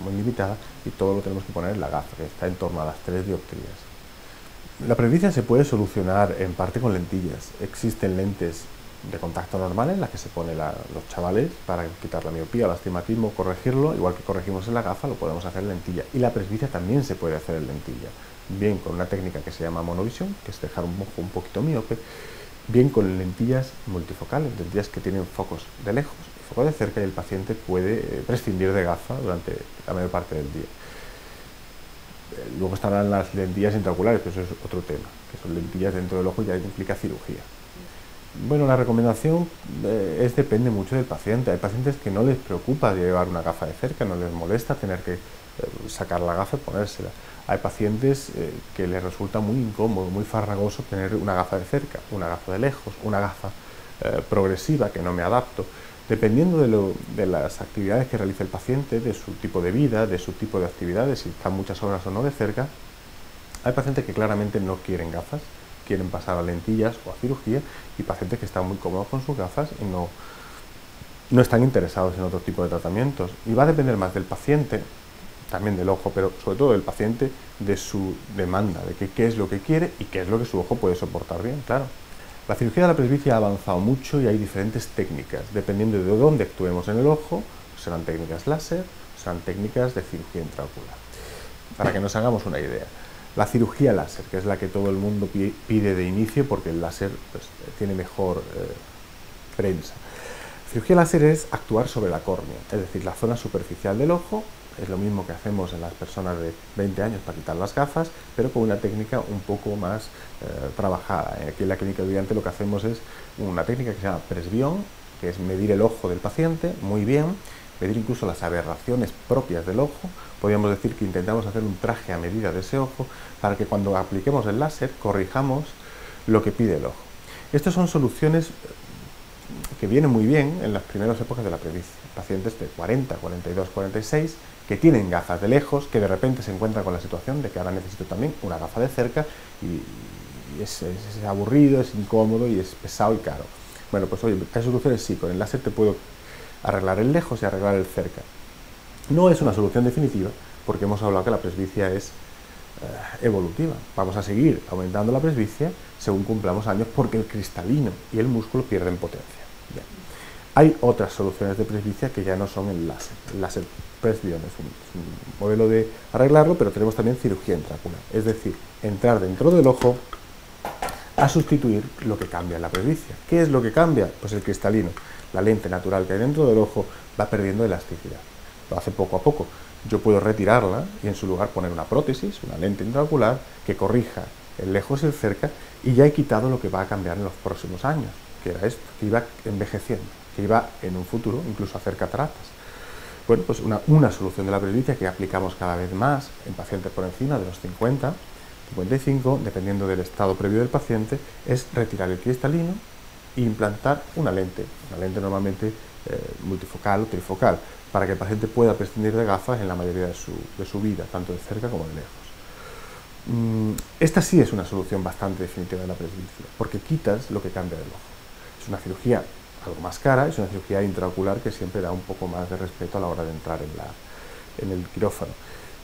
muy limitada y todo lo tenemos que poner en la gafa, que está en torno a las 3 dioptrías. La presbicia se puede solucionar en parte con lentillas. Existen lentes de contacto normales, las que se ponen los chavales para quitar la miopía, el astigmatismo, corregirlo, igual que corregimos en la gafa, lo podemos hacer en lentilla. Y la presbicia también se puede hacer en lentilla, bien con una técnica que se llama monovisión, que es dejar un ojo un poquito miope, bien con lentillas multifocales, lentillas que tienen focos de lejos y focos de cerca, y el paciente puede prescindir de gafa durante la mayor parte del día. Luego estarán las lentillas intraoculares, pero eso es otro tema, que son lentillas dentro del ojo y ya implica cirugía. Bueno, la recomendación depende mucho del paciente. Hay pacientes que no les preocupa llevar una gafa de cerca, no les molesta tener que sacar la gafa y ponérsela. Hay pacientes que les resulta muy incómodo, muy farragoso tener una gafa de cerca, una gafa de lejos, una gafa progresiva que no me adapto. Dependiendo de las actividades que realice el paciente, de su tipo de vida, de su tipo de actividades, si están muchas horas o no de cerca, hay pacientes que claramente no quieren gafas, quieren pasar a lentillas o a cirugía, y pacientes que están muy cómodos con sus gafas y no están interesados en otro tipo de tratamientos. Y va a depender más del paciente, también del ojo, pero sobre todo del paciente, de su demanda, de qué es lo que quiere y qué es lo que su ojo puede soportar bien, claro. La cirugía de la presbicia ha avanzado mucho y hay diferentes técnicas, dependiendo de dónde actuemos en el ojo. Serán técnicas láser, Son técnicas de cirugía intraocular. Para que nos hagamos una idea, la cirugía láser, que es la que todo el mundo pide de inicio porque el láser pues, tiene mejor prensa. Cirugía láser es actuar sobre la córnea, es decir, la zona superficial del ojo. Es lo mismo que hacemos en las personas de 20 años para quitar las gafas, pero con una técnica un poco más trabajada. Aquí en la clínica Vidente lo que hacemos es una técnica que se llama presbión, que es medir el ojo del paciente muy bien, medir incluso las aberraciones propias del ojo. Podríamos decir que intentamos hacer un traje a medida de ese ojo para que cuando apliquemos el láser corrijamos lo que pide el ojo. Estas son soluciones que vienen muy bien en las primeras épocas de la presbicia. Pacientes de 40, 42, 46 que tienen gafas de lejos, que de repente se encuentran con la situación de que ahora necesito también una gafa de cerca y es aburrido, es incómodo y es pesado y caro. Bueno, pues oye, hay soluciones, sí, con el láser te puedo arreglar el lejos y arreglar el cerca. No es una solución definitiva, porque hemos hablado que la presbicia es evolutiva. Vamos a seguir aumentando la presbicia según cumplamos años, porque el cristalino y el músculo pierden potencia. Bien. Hay otras soluciones de presbicia que ya no son el láser. El láser presbión es un modelo de arreglarlo, pero tenemos también cirugía intraocular, es decir, entrar dentro del ojo a sustituir lo que cambia en la presbicia. ¿Qué es lo que cambia? Pues el cristalino. La lente natural que hay dentro del ojo va perdiendo elasticidad. Lo hace poco a poco. Yo puedo retirarla y en su lugar poner una prótesis, una lente intraocular, que corrija el lejos y el cerca, y ya he quitado lo que va a cambiar en los próximos años, que era esto, que iba envejeciendo, que iba en un futuro incluso a hacer cataratas. Bueno, pues una solución de la presbicia que aplicamos cada vez más en pacientes por encima de los 50, 55, dependiendo del estado previo del paciente, es retirar el cristalino e implantar una lente normalmente multifocal o trifocal, para que el paciente pueda prescindir de gafas en la mayoría de su vida, tanto de cerca como de lejos. Esta sí es una solución bastante definitiva de la presbicia, porque quitas lo que cambia del ojo. Es una cirugía algo más cara, es una cirugía intraocular que siempre da un poco más de respeto a la hora de entrar en el quirófano.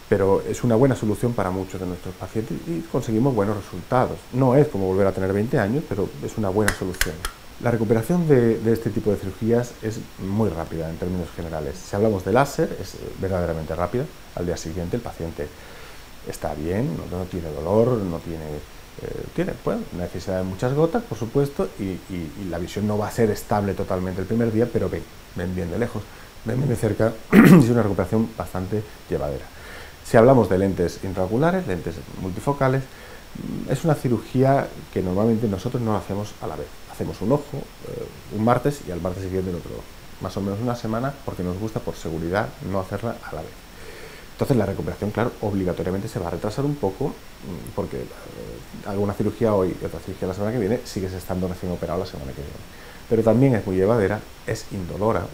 Pero es una buena solución para muchos de nuestros pacientes y conseguimos buenos resultados. No es como volver a tener 20 años, pero es una buena solución. La recuperación de este tipo de cirugías es muy rápida en términos generales. Si hablamos de láser, es verdaderamente rápida. Al día siguiente el paciente está bien, no tiene dolor, no tiene necesidad de muchas gotas, por supuesto, y la visión no va a ser estable totalmente el primer día, pero ven bien de lejos, ven bien de cerca, es una recuperación bastante llevadera. Si hablamos de lentes intraoculares, lentes multifocales, es una cirugía que normalmente nosotros no hacemos a la vez. Hacemos un ojo un martes y al martes siguiente el otro ojo. Más o menos una semana, porque nos gusta por seguridad no hacerla a la vez. Entonces la recuperación, claro, obligatoriamente se va a retrasar un poco, porque hago una cirugía hoy y otra cirugía la semana que viene, sigues estando recién operado la semana que viene. Pero también es muy llevadera, es indolora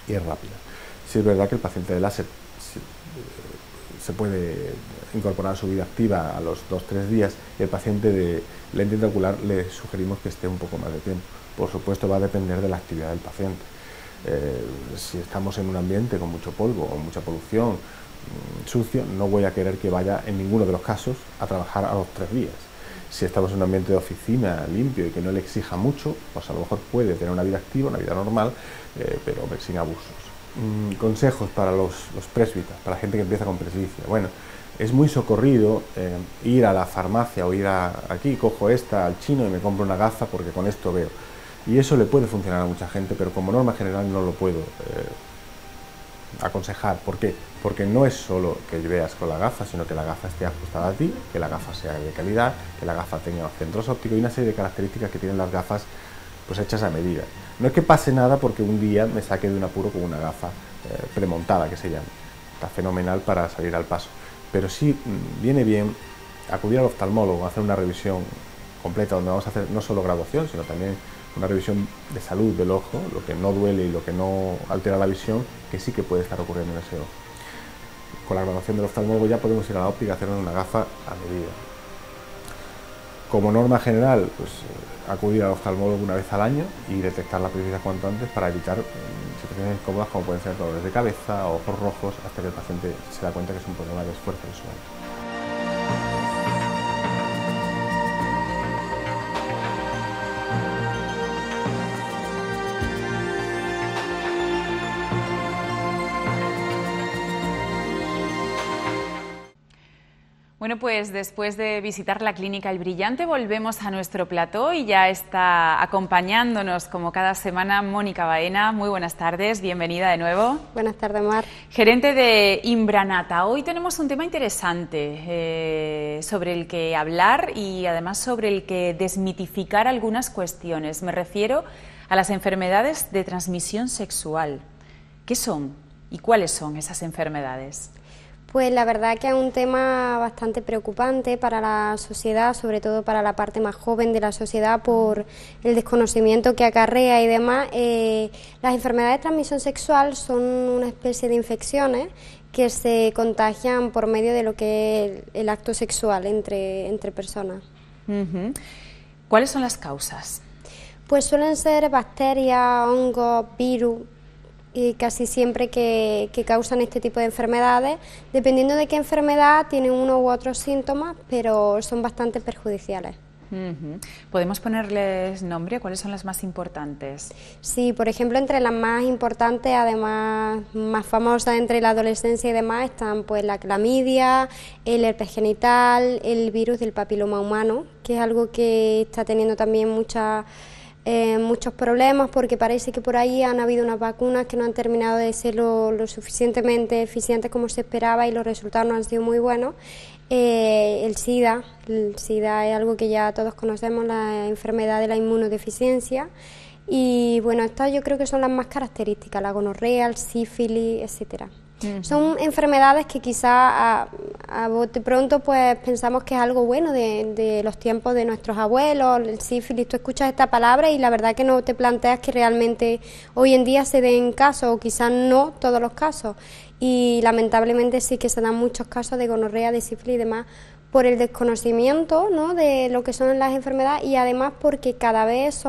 y es rápida. Si es verdad que el paciente de láser se puede incorporar a su vida activa a los 2-3 días, y el paciente de lente intraocular le sugerimos que esté un poco más de tiempo. Por supuesto va a depender de la actividad del paciente. Si estamos en un ambiente con mucho polvo o mucha polución, sucio, no voy a querer que vaya en ninguno de los casos a trabajar a los 3 días. Si estamos en un ambiente de oficina limpio y que no le exija mucho, pues a lo mejor puede tener una vida activa, una vida normal, pero sin abusos. Consejos para los presbitas, para la gente que empieza con presbicia. Bueno, es muy socorrido ir a la farmacia o ir aquí, cojo al chino y me compro una gafa porque con esto veo. Y eso le puede funcionar a mucha gente, pero como norma general no lo puedo aconsejar. ¿Por qué? Porque no es solo que veas con la gafa, sino que la gafa esté ajustada a ti, que la gafa sea de calidad, que la gafa tenga centros ópticos y una serie de características que tienen las gafas pues hechas a medida. No es que pase nada porque un día me saque de un apuro con una gafa premontada, que se llama. Está fenomenal para salir al paso. Pero sí viene bien acudir al oftalmólogo, hacer una revisión completa donde vamos a hacer no solo graduación, sino también una revisión de salud del ojo, lo que no duele y lo que no altera la visión, que sí que puede estar ocurriendo en ese ojo. Con la graduación del oftalmólogo ya podemos ir a la óptica a hacernos una gafa a medida. Como norma general, pues acudir al oftalmólogo una vez al año y detectar la presbicia cuanto antes para evitar situaciones incómodas como pueden ser dolores de cabeza o ojos rojos, hasta que el paciente se da cuenta que es un problema de esfuerzo visual. Bueno, pues después de visitar la clínica El Brillante volvemos a nuestro plató y ya está acompañándonos como cada semana Mónica Baena. Muy buenas tardes, bienvenida de nuevo. Buenas tardes, Mar. Gerente de Imbranata. Hoy tenemos un tema interesante sobre el que hablar y además sobre el que desmitificar algunas cuestiones. Me refiero a las enfermedades de transmisión sexual. ¿Qué son y cuáles son esas enfermedades? Pues la verdad que es un tema bastante preocupante para la sociedad, sobre todo para la parte más joven de la sociedad, por el desconocimiento que acarrea y demás. Las enfermedades de transmisión sexual son una especie de infecciones que se contagian por medio de lo que es el acto sexual entre personas. ¿Cuáles son las causas? Pues suelen ser bacterias, hongos, virus, y casi siempre que causan este tipo de enfermedades. Dependiendo de qué enfermedad, tienen uno u otros síntomas, pero son bastante perjudiciales. ¿Podemos ponerles nombre? ¿Cuáles son las más importantes? Sí, por ejemplo, entre las más importantes, además más famosas entre la adolescencia y demás, están pues la clamidia, el herpes genital, el virus del papiloma humano, que es algo que está teniendo también muchos problemas, porque parece que por ahí han habido unas vacunas que no han terminado de ser lo suficientemente eficientes como se esperaba y los resultados no han sido muy buenos. El SIDA es algo que ya todos conocemos, la enfermedad de la inmunodeficiencia, y bueno, estas yo creo que son las más características, la gonorrea, el sífilis, etcétera. Son enfermedades que quizá a bote pronto pues pensamos que es algo bueno de los tiempos de nuestros abuelos, el sífilis. Tú escuchas esta palabra y la verdad que no te planteas que realmente hoy en día se den casos, o quizás no todos los casos, y lamentablemente sí que se dan muchos casos de gonorrea, de sífilis y demás, por el desconocimiento, ¿no?, de lo que son las enfermedades, y además porque cada vez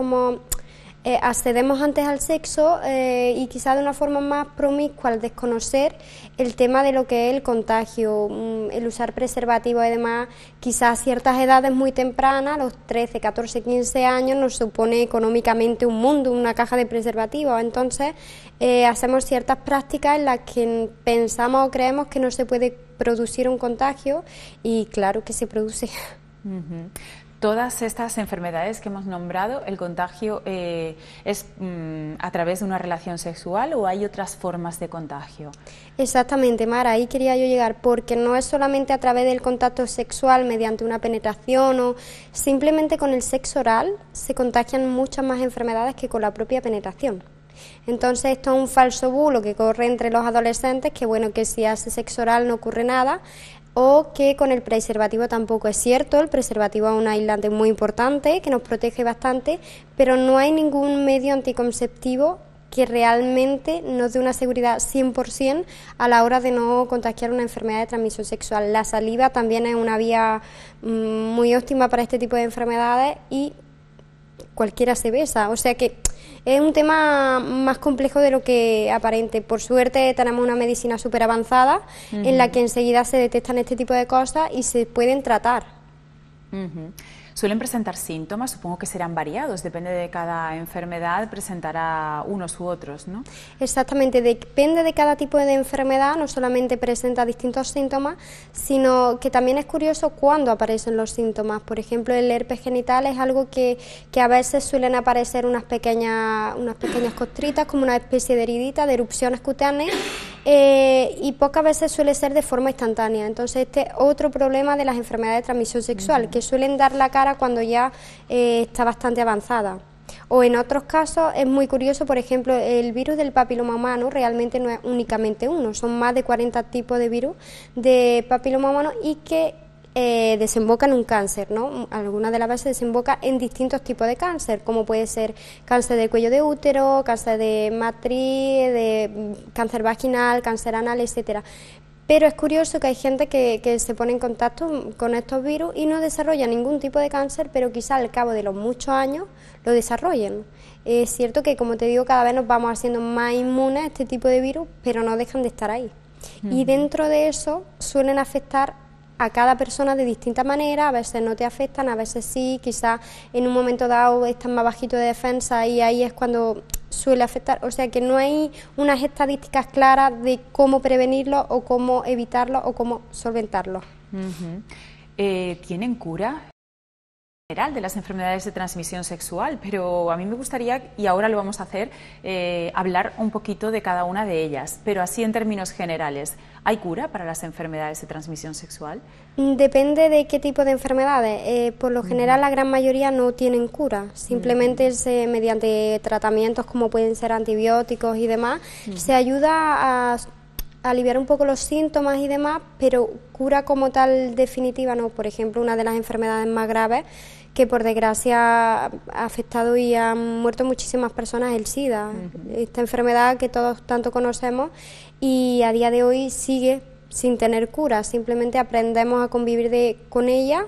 accedemos antes al sexo y quizá de una forma más promiscua, al desconocer el tema de lo que es el contagio, el usar preservativos y demás. Quizá a ciertas edades muy tempranas, los 13, 14, 15 años, nos supone económicamente un mundo, una caja de preservativos. Entonces hacemos ciertas prácticas en las que pensamos o creemos que no se puede producir un contagio, y claro que se produce. Todas estas enfermedades que hemos nombrado, ¿el contagio es a través de una relación sexual o hay otras formas de contagio? Exactamente, Mara, ahí quería yo llegar, porque no es solamente a través del contacto sexual mediante una penetración, o simplemente con el sexo oral se contagian muchas más enfermedades que con la propia penetración. Entonces esto es un falso bulo que corre entre los adolescentes, que bueno, que si hace sexo oral no ocurre nada, o que con el preservativo tampoco es cierto. El preservativo es un aislante muy importante que nos protege bastante, pero no hay ningún medio anticonceptivo que realmente nos dé una seguridad 100% a la hora de no contagiar una enfermedad de transmisión sexual. La saliva también es una vía muy óptima para este tipo de enfermedades y cualquiera se besa, o sea que es un tema más complejo de lo que aparente. Por suerte tenemos una medicina súper avanzada en la que enseguida se detectan este tipo de cosas y se pueden tratar. ¿Suelen presentar síntomas? Supongo que serán variados, depende de cada enfermedad, presentará unos u otros, ¿no? Exactamente, depende de cada tipo de enfermedad, no solamente presenta distintos síntomas, sino que también es curioso cuándo aparecen los síntomas. Por ejemplo, el herpes genital es algo que a veces suelen aparecer unas pequeñas costritas, como una especie de heridita, de erupciones cutáneas, y pocas veces suele ser de forma instantánea. Entonces este es otro problema de las enfermedades de transmisión sexual, que suelen dar la cara cuando ya está bastante avanzada. O en otros casos es muy curioso, por ejemplo, el virus del papiloma humano realmente no es únicamente uno, son más de 40 tipos de virus de papiloma humano y que desemboca en un cáncer, ¿no? Algunas de las veces desemboca en distintos tipos de cáncer, como puede ser cáncer de cuello de útero, cáncer de matriz, de cáncer vaginal, cáncer anal, etcétera. Pero es curioso que hay gente que se pone en contacto con estos virus y no desarrolla ningún tipo de cáncer, pero quizá al cabo de los muchos años lo desarrollen. Es cierto que, como te digo, cada vez nos vamos haciendo más inmunes a este tipo de virus, pero no dejan de estar ahí. Y dentro de eso suelen afectar a cada persona de distinta manera, a veces no te afectan, a veces sí, quizás en un momento dado están más bajitos de defensa y ahí es cuando suele afectar, o sea que no hay unas estadísticas claras de cómo prevenirlo o cómo evitarlo o cómo solventarlo. ¿Tienen cura general de las enfermedades de transmisión sexual? Pero a mí me gustaría, y ahora lo vamos a hacer, hablar un poquito de cada una de ellas, pero así en términos generales. ¿Hay cura para las enfermedades de transmisión sexual? Depende de qué tipo de enfermedades. Por lo general, la gran mayoría no tienen cura. Simplemente mediante tratamientos como pueden ser antibióticos y demás, se ayuda a aliviar un poco los síntomas y demás, pero cura como tal definitiva no. Por ejemplo, una de las enfermedades más graves que por desgracia ha afectado y han muerto muchísimas personas es el SIDA. Esta enfermedad que todos tanto conocemos y a día de hoy sigue sin tener cura. Simplemente aprendemos a convivir con ella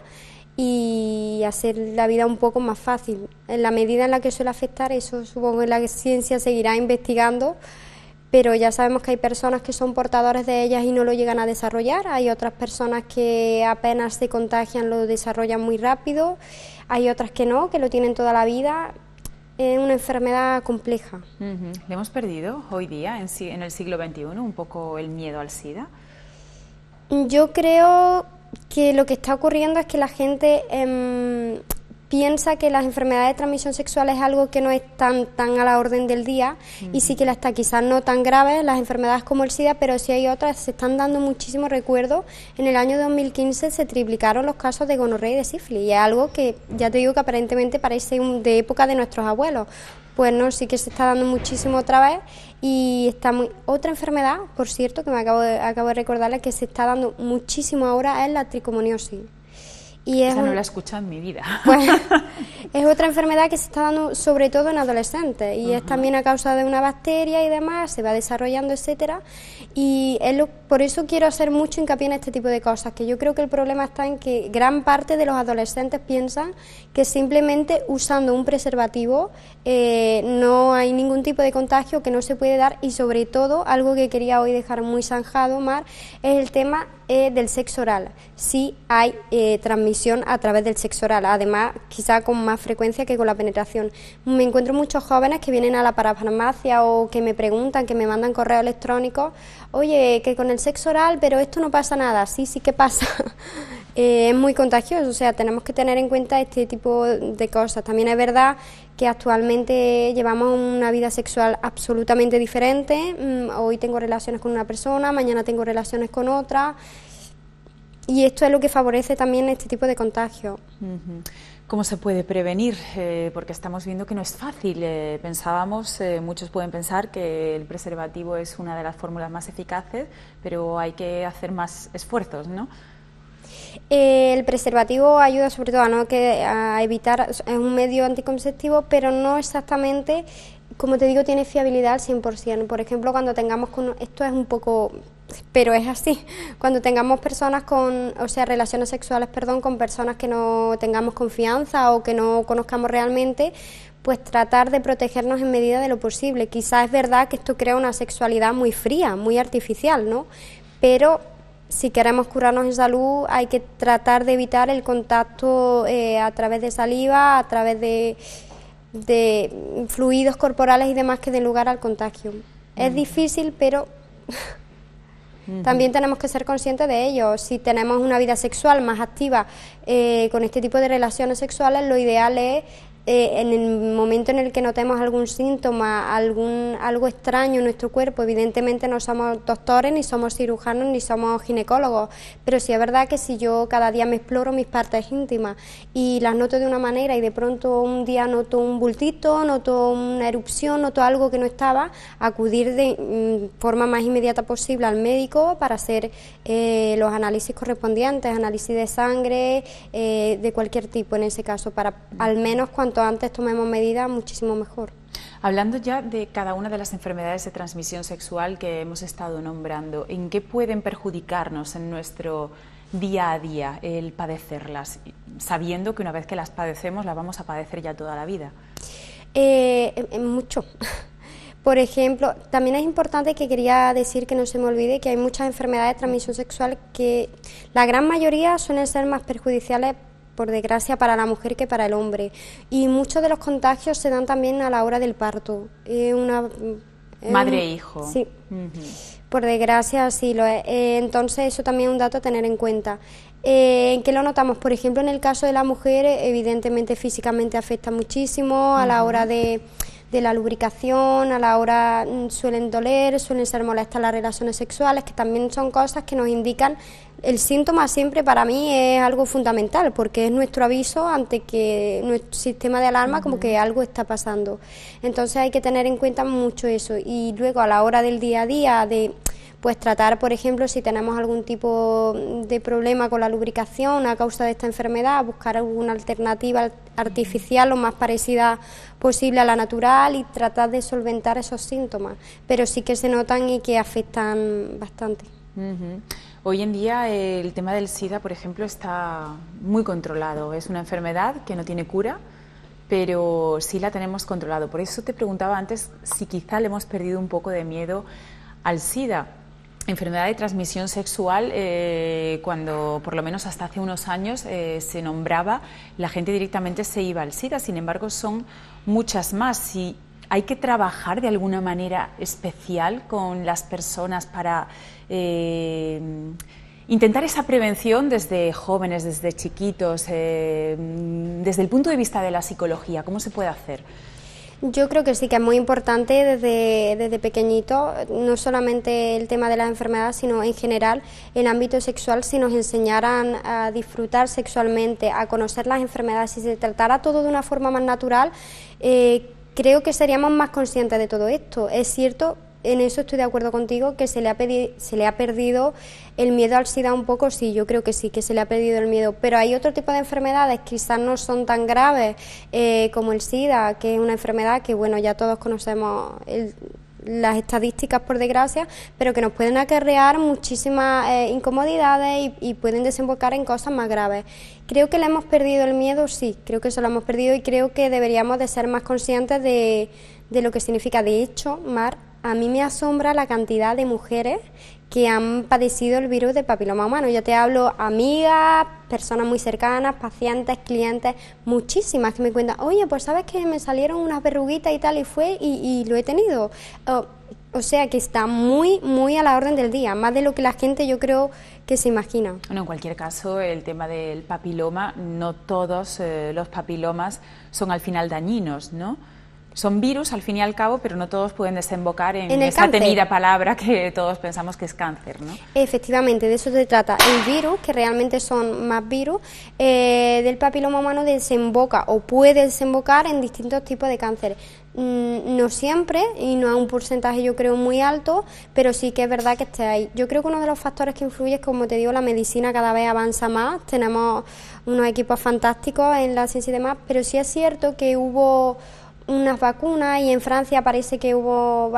y hacer la vida un poco más fácil. En la medida en la que suele afectar, eso supongo que la ciencia seguirá investigando, pero ya sabemos que hay personas que son portadores de ellas y no lo llegan a desarrollar, hay otras personas que apenas se contagian lo desarrollan muy rápido, hay otras que no, que lo tienen toda la vida. Es una enfermedad compleja. ¿Le hemos perdido hoy día, en el siglo XXI, un poco el miedo al SIDA? Yo creo que lo que está ocurriendo es que la gente piensa que las enfermedades de transmisión sexual es algo que no es tan a la orden del día y sí que la está, quizás no tan graves las enfermedades como el SIDA, pero sí hay otras, se están dando muchísimo recuerdo. En el año 2015 se triplicaron los casos de gonorrea y de sífilis y es algo que ya te digo que aparentemente parece de época de nuestros abuelos. Pues no, sí que se está dando muchísimo otra vez y está otra enfermedad, por cierto, que acabo de recordarle que se está dando muchísimo ahora es la tricomoniosis. Y esa no la he escuchado en mi vida. Pues es otra enfermedad que se está dando sobre todo en adolescentes y es también a causa de una bacteria y demás, se va desarrollando, etcétera. Y por eso quiero hacer mucho hincapié en este tipo de cosas, que yo creo que el problema está en que gran parte de los adolescentes piensan que simplemente usando un preservativo no hay ningún tipo de contagio, que no se puede dar, y sobre todo, algo que quería hoy dejar muy zanjado, Mar, es el tema del sexo oral. Sí hay transmisión a través del sexo oral, además quizá con más frecuencia que con la penetración. Me encuentro muchos jóvenes que vienen a la parafarmacia o que me preguntan, que me mandan correos electrónicos, oye, que con el sexo oral, pero esto no pasa nada. Sí que pasa. Es muy contagioso, o sea, tenemos que tener en cuenta este tipo de cosas. También es verdad que actualmente llevamos una vida sexual absolutamente diferente. Hoy tengo relaciones con una persona, mañana tengo relaciones con otra, y esto es lo que favorece también este tipo de contagio. ¿Cómo se puede prevenir? Porque estamos viendo que no es fácil. Pensábamos, muchos pueden pensar que el preservativo es una de las fórmulas más eficaces, pero hay que hacer más esfuerzos, ¿no? El preservativo ayuda sobre todo a evitar, es un medio anticonceptivo, pero no exactamente, como te digo, tiene fiabilidad al 100%. Por ejemplo, cuando tengamos esto es un poco, pero es así, cuando tengamos relaciones sexuales, con personas que no tengamos confianza o que no conozcamos realmente, pues tratar de protegernos en medida de lo posible. Quizás es verdad que esto crea una sexualidad muy fría, muy artificial, ¿no? Pero si queremos curarnos en salud hay que tratar de evitar el contacto a través de saliva, a través de fluidos corporales y demás que den lugar al contagio. Es difícil, pero también tenemos que ser conscientes de ello. Si tenemos una vida sexual más activa con este tipo de relaciones sexuales, lo ideal es en el momento en el que notemos algún síntoma, algo extraño en nuestro cuerpo. Evidentemente no somos doctores, ni somos cirujanos, ni somos ginecólogos, pero sí es verdad que si yo cada día me exploro mis partes íntimas y las noto de una manera y de pronto un día noto un bultito, noto una erupción, noto algo que no estaba, acudir de forma más inmediata posible al médico para hacer los análisis correspondientes, análisis de sangre, de cualquier tipo en ese caso, para al menos cuanto antes tomemos medidas, muchísimo mejor. Hablando ya de cada una de las enfermedades de transmisión sexual que hemos estado nombrando, ¿en qué pueden perjudicarnos en nuestro día a día el padecerlas, sabiendo que una vez que las padecemos las vamos a padecer ya toda la vida? Mucho. Por ejemplo, también es importante, que quería decir, que no se me olvide, que hay muchas enfermedades de transmisión sexual que la gran mayoría suelen ser más perjudiciales, por desgracia, para la mujer que para el hombre, y muchos de los contagios se dan también a la hora del parto. Madre e hijo. Sí. Por desgracia sí lo es. Entonces eso también es un dato a tener en cuenta. ¿En qué lo notamos? Por ejemplo, en el caso de la mujer, evidentemente físicamente afecta muchísimo a la hora de la lubricación, a la hora suelen doler, suelen ser molestas las relaciones sexuales, que también son cosas que nos indican. El síntoma siempre para mí es algo fundamental, porque es nuestro aviso ante que nuestro sistema de alarma como que algo está pasando. Entonces hay que tener en cuenta mucho eso. Y luego a la hora del día a día de pues tratar, por ejemplo, si tenemos algún tipo de problema con la lubricación a causa de esta enfermedad, buscar alguna alternativa artificial lo más parecida posible a la natural y tratar de solventar esos síntomas, pero sí que se notan y que afectan bastante. Hoy en día el tema del SIDA, por ejemplo, está muy controlado. Es una enfermedad que no tiene cura, pero sí la tenemos controlado. Por eso te preguntaba antes si quizá le hemos perdido un poco de miedo al SIDA. Enfermedad de transmisión sexual, cuando por lo menos hasta hace unos años se nombraba, la gente directamente se iba al SIDA. Sin embargo, son muchas más. Si hay que trabajar de alguna manera especial con las personas para intentar esa prevención desde jóvenes, desde chiquitos, desde el punto de vista de la psicología, ¿cómo se puede hacer? Yo creo que sí, que es muy importante desde pequeñito, no solamente el tema de las enfermedades, sino en general el ámbito sexual. Si nos enseñaran a disfrutar sexualmente, a conocer las enfermedades, si se tratara todo de una forma más natural, creo que seríamos más conscientes de todo esto. Es cierto, en eso estoy de acuerdo contigo, que se le ha perdido el miedo al SIDA un poco. Sí, yo creo que sí, que se le ha perdido el miedo, pero hay otro tipo de enfermedades que quizás no son tan graves como el SIDA, que es una enfermedad que, bueno, ya todos conocemos las estadísticas, por desgracia, pero que nos pueden acarrear muchísimas incomodidades y pueden desembocar en cosas más graves. Creo que le hemos perdido el miedo, sí, creo que se lo hemos perdido, y creo que deberíamos de ser más conscientes de lo que significa. De hecho, Mar, a mí me asombra la cantidad de mujeres que han padecido el virus del papiloma humano. Yo te hablo amigas, personas muy cercanas, pacientes, clientes, muchísimas que me cuentan, oye, pues sabes que me salieron unas verruguitas y tal, y lo he tenido. O sea que está muy, muy a la orden del día, más de lo que la gente yo creo que se imagina. Bueno, en cualquier caso, el tema del papiloma, no todos los papilomas son al final dañinos, ¿no? Son virus al fin y al cabo, pero no todos pueden desembocar en esa cáncer. Temida palabra que todos pensamos que es cáncer, ¿no? Efectivamente, de eso se trata. El virus, que realmente son más virus, del papiloma humano desemboca o puede desembocar en distintos tipos de cáncer. No siempre, y no a un porcentaje yo creo muy alto, pero sí que es verdad que esté ahí. Yo creo que uno de los factores que influye es, como te digo, la medicina cada vez avanza más, tenemos unos equipos fantásticos en la ciencia y demás, pero sí es cierto que hubo unas vacunas, y en Francia parece que hubo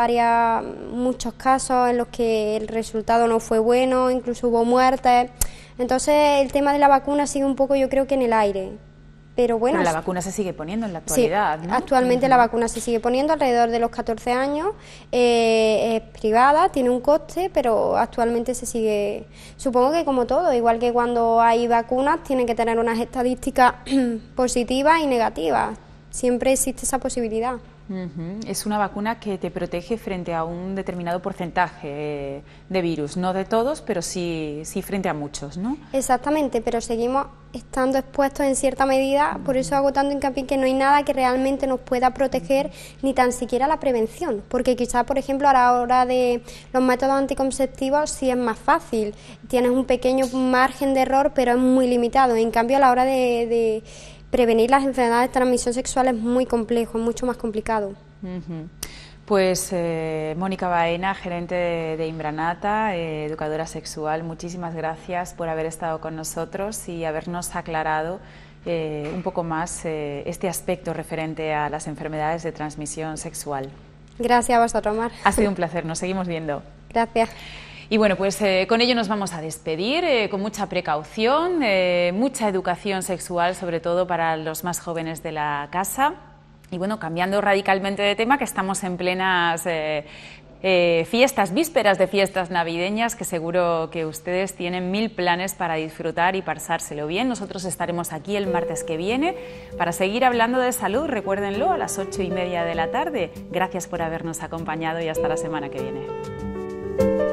muchos casos en los que el resultado no fue bueno, incluso hubo muertes. Entonces el tema de la vacuna sigue un poco, yo creo que en el aire. Pero bueno, la vacuna se sigue poniendo en la actualidad, sí, ¿no? Actualmente la vacuna se sigue poniendo alrededor de los 14 años, es privada, tiene un coste, pero actualmente se sigue. Supongo que como todo, igual que cuando hay vacunas, tienen que tener unas estadísticas positivas y negativas. Siempre existe esa posibilidad. Es una vacuna que te protege frente a un determinado porcentaje de virus, no de todos, pero sí frente a muchos, ¿no? Exactamente, pero seguimos estando expuestos en cierta medida, por eso hago tanto hincapié en que no hay nada que realmente nos pueda proteger, ni tan siquiera la prevención, porque quizás, por ejemplo, a la hora de los métodos anticonceptivos sí es más fácil, tienes un pequeño margen de error, pero es muy limitado. En cambio, a la hora de prevenir las enfermedades de transmisión sexual es muy complejo, es mucho más complicado. Pues Mónica Baena, gerente de Imbranata, educadora sexual, muchísimas gracias por haber estado con nosotros y habernos aclarado un poco más este aspecto referente a las enfermedades de transmisión sexual. Gracias a vosotros, Mar. Ha sido un placer, nos seguimos viendo. Gracias. Y bueno, pues con ello nos vamos a despedir, con mucha precaución, mucha educación sexual, sobre todo para los más jóvenes de la casa. Y bueno, cambiando radicalmente de tema, que estamos en plenas fiestas, vísperas de fiestas navideñas, que seguro que ustedes tienen 1000 planes para disfrutar y pasárselo bien. Nosotros estaremos aquí el martes que viene para seguir hablando de salud, recuérdenlo, a las 8:30 de la tarde. Gracias por habernos acompañado y hasta la semana que viene.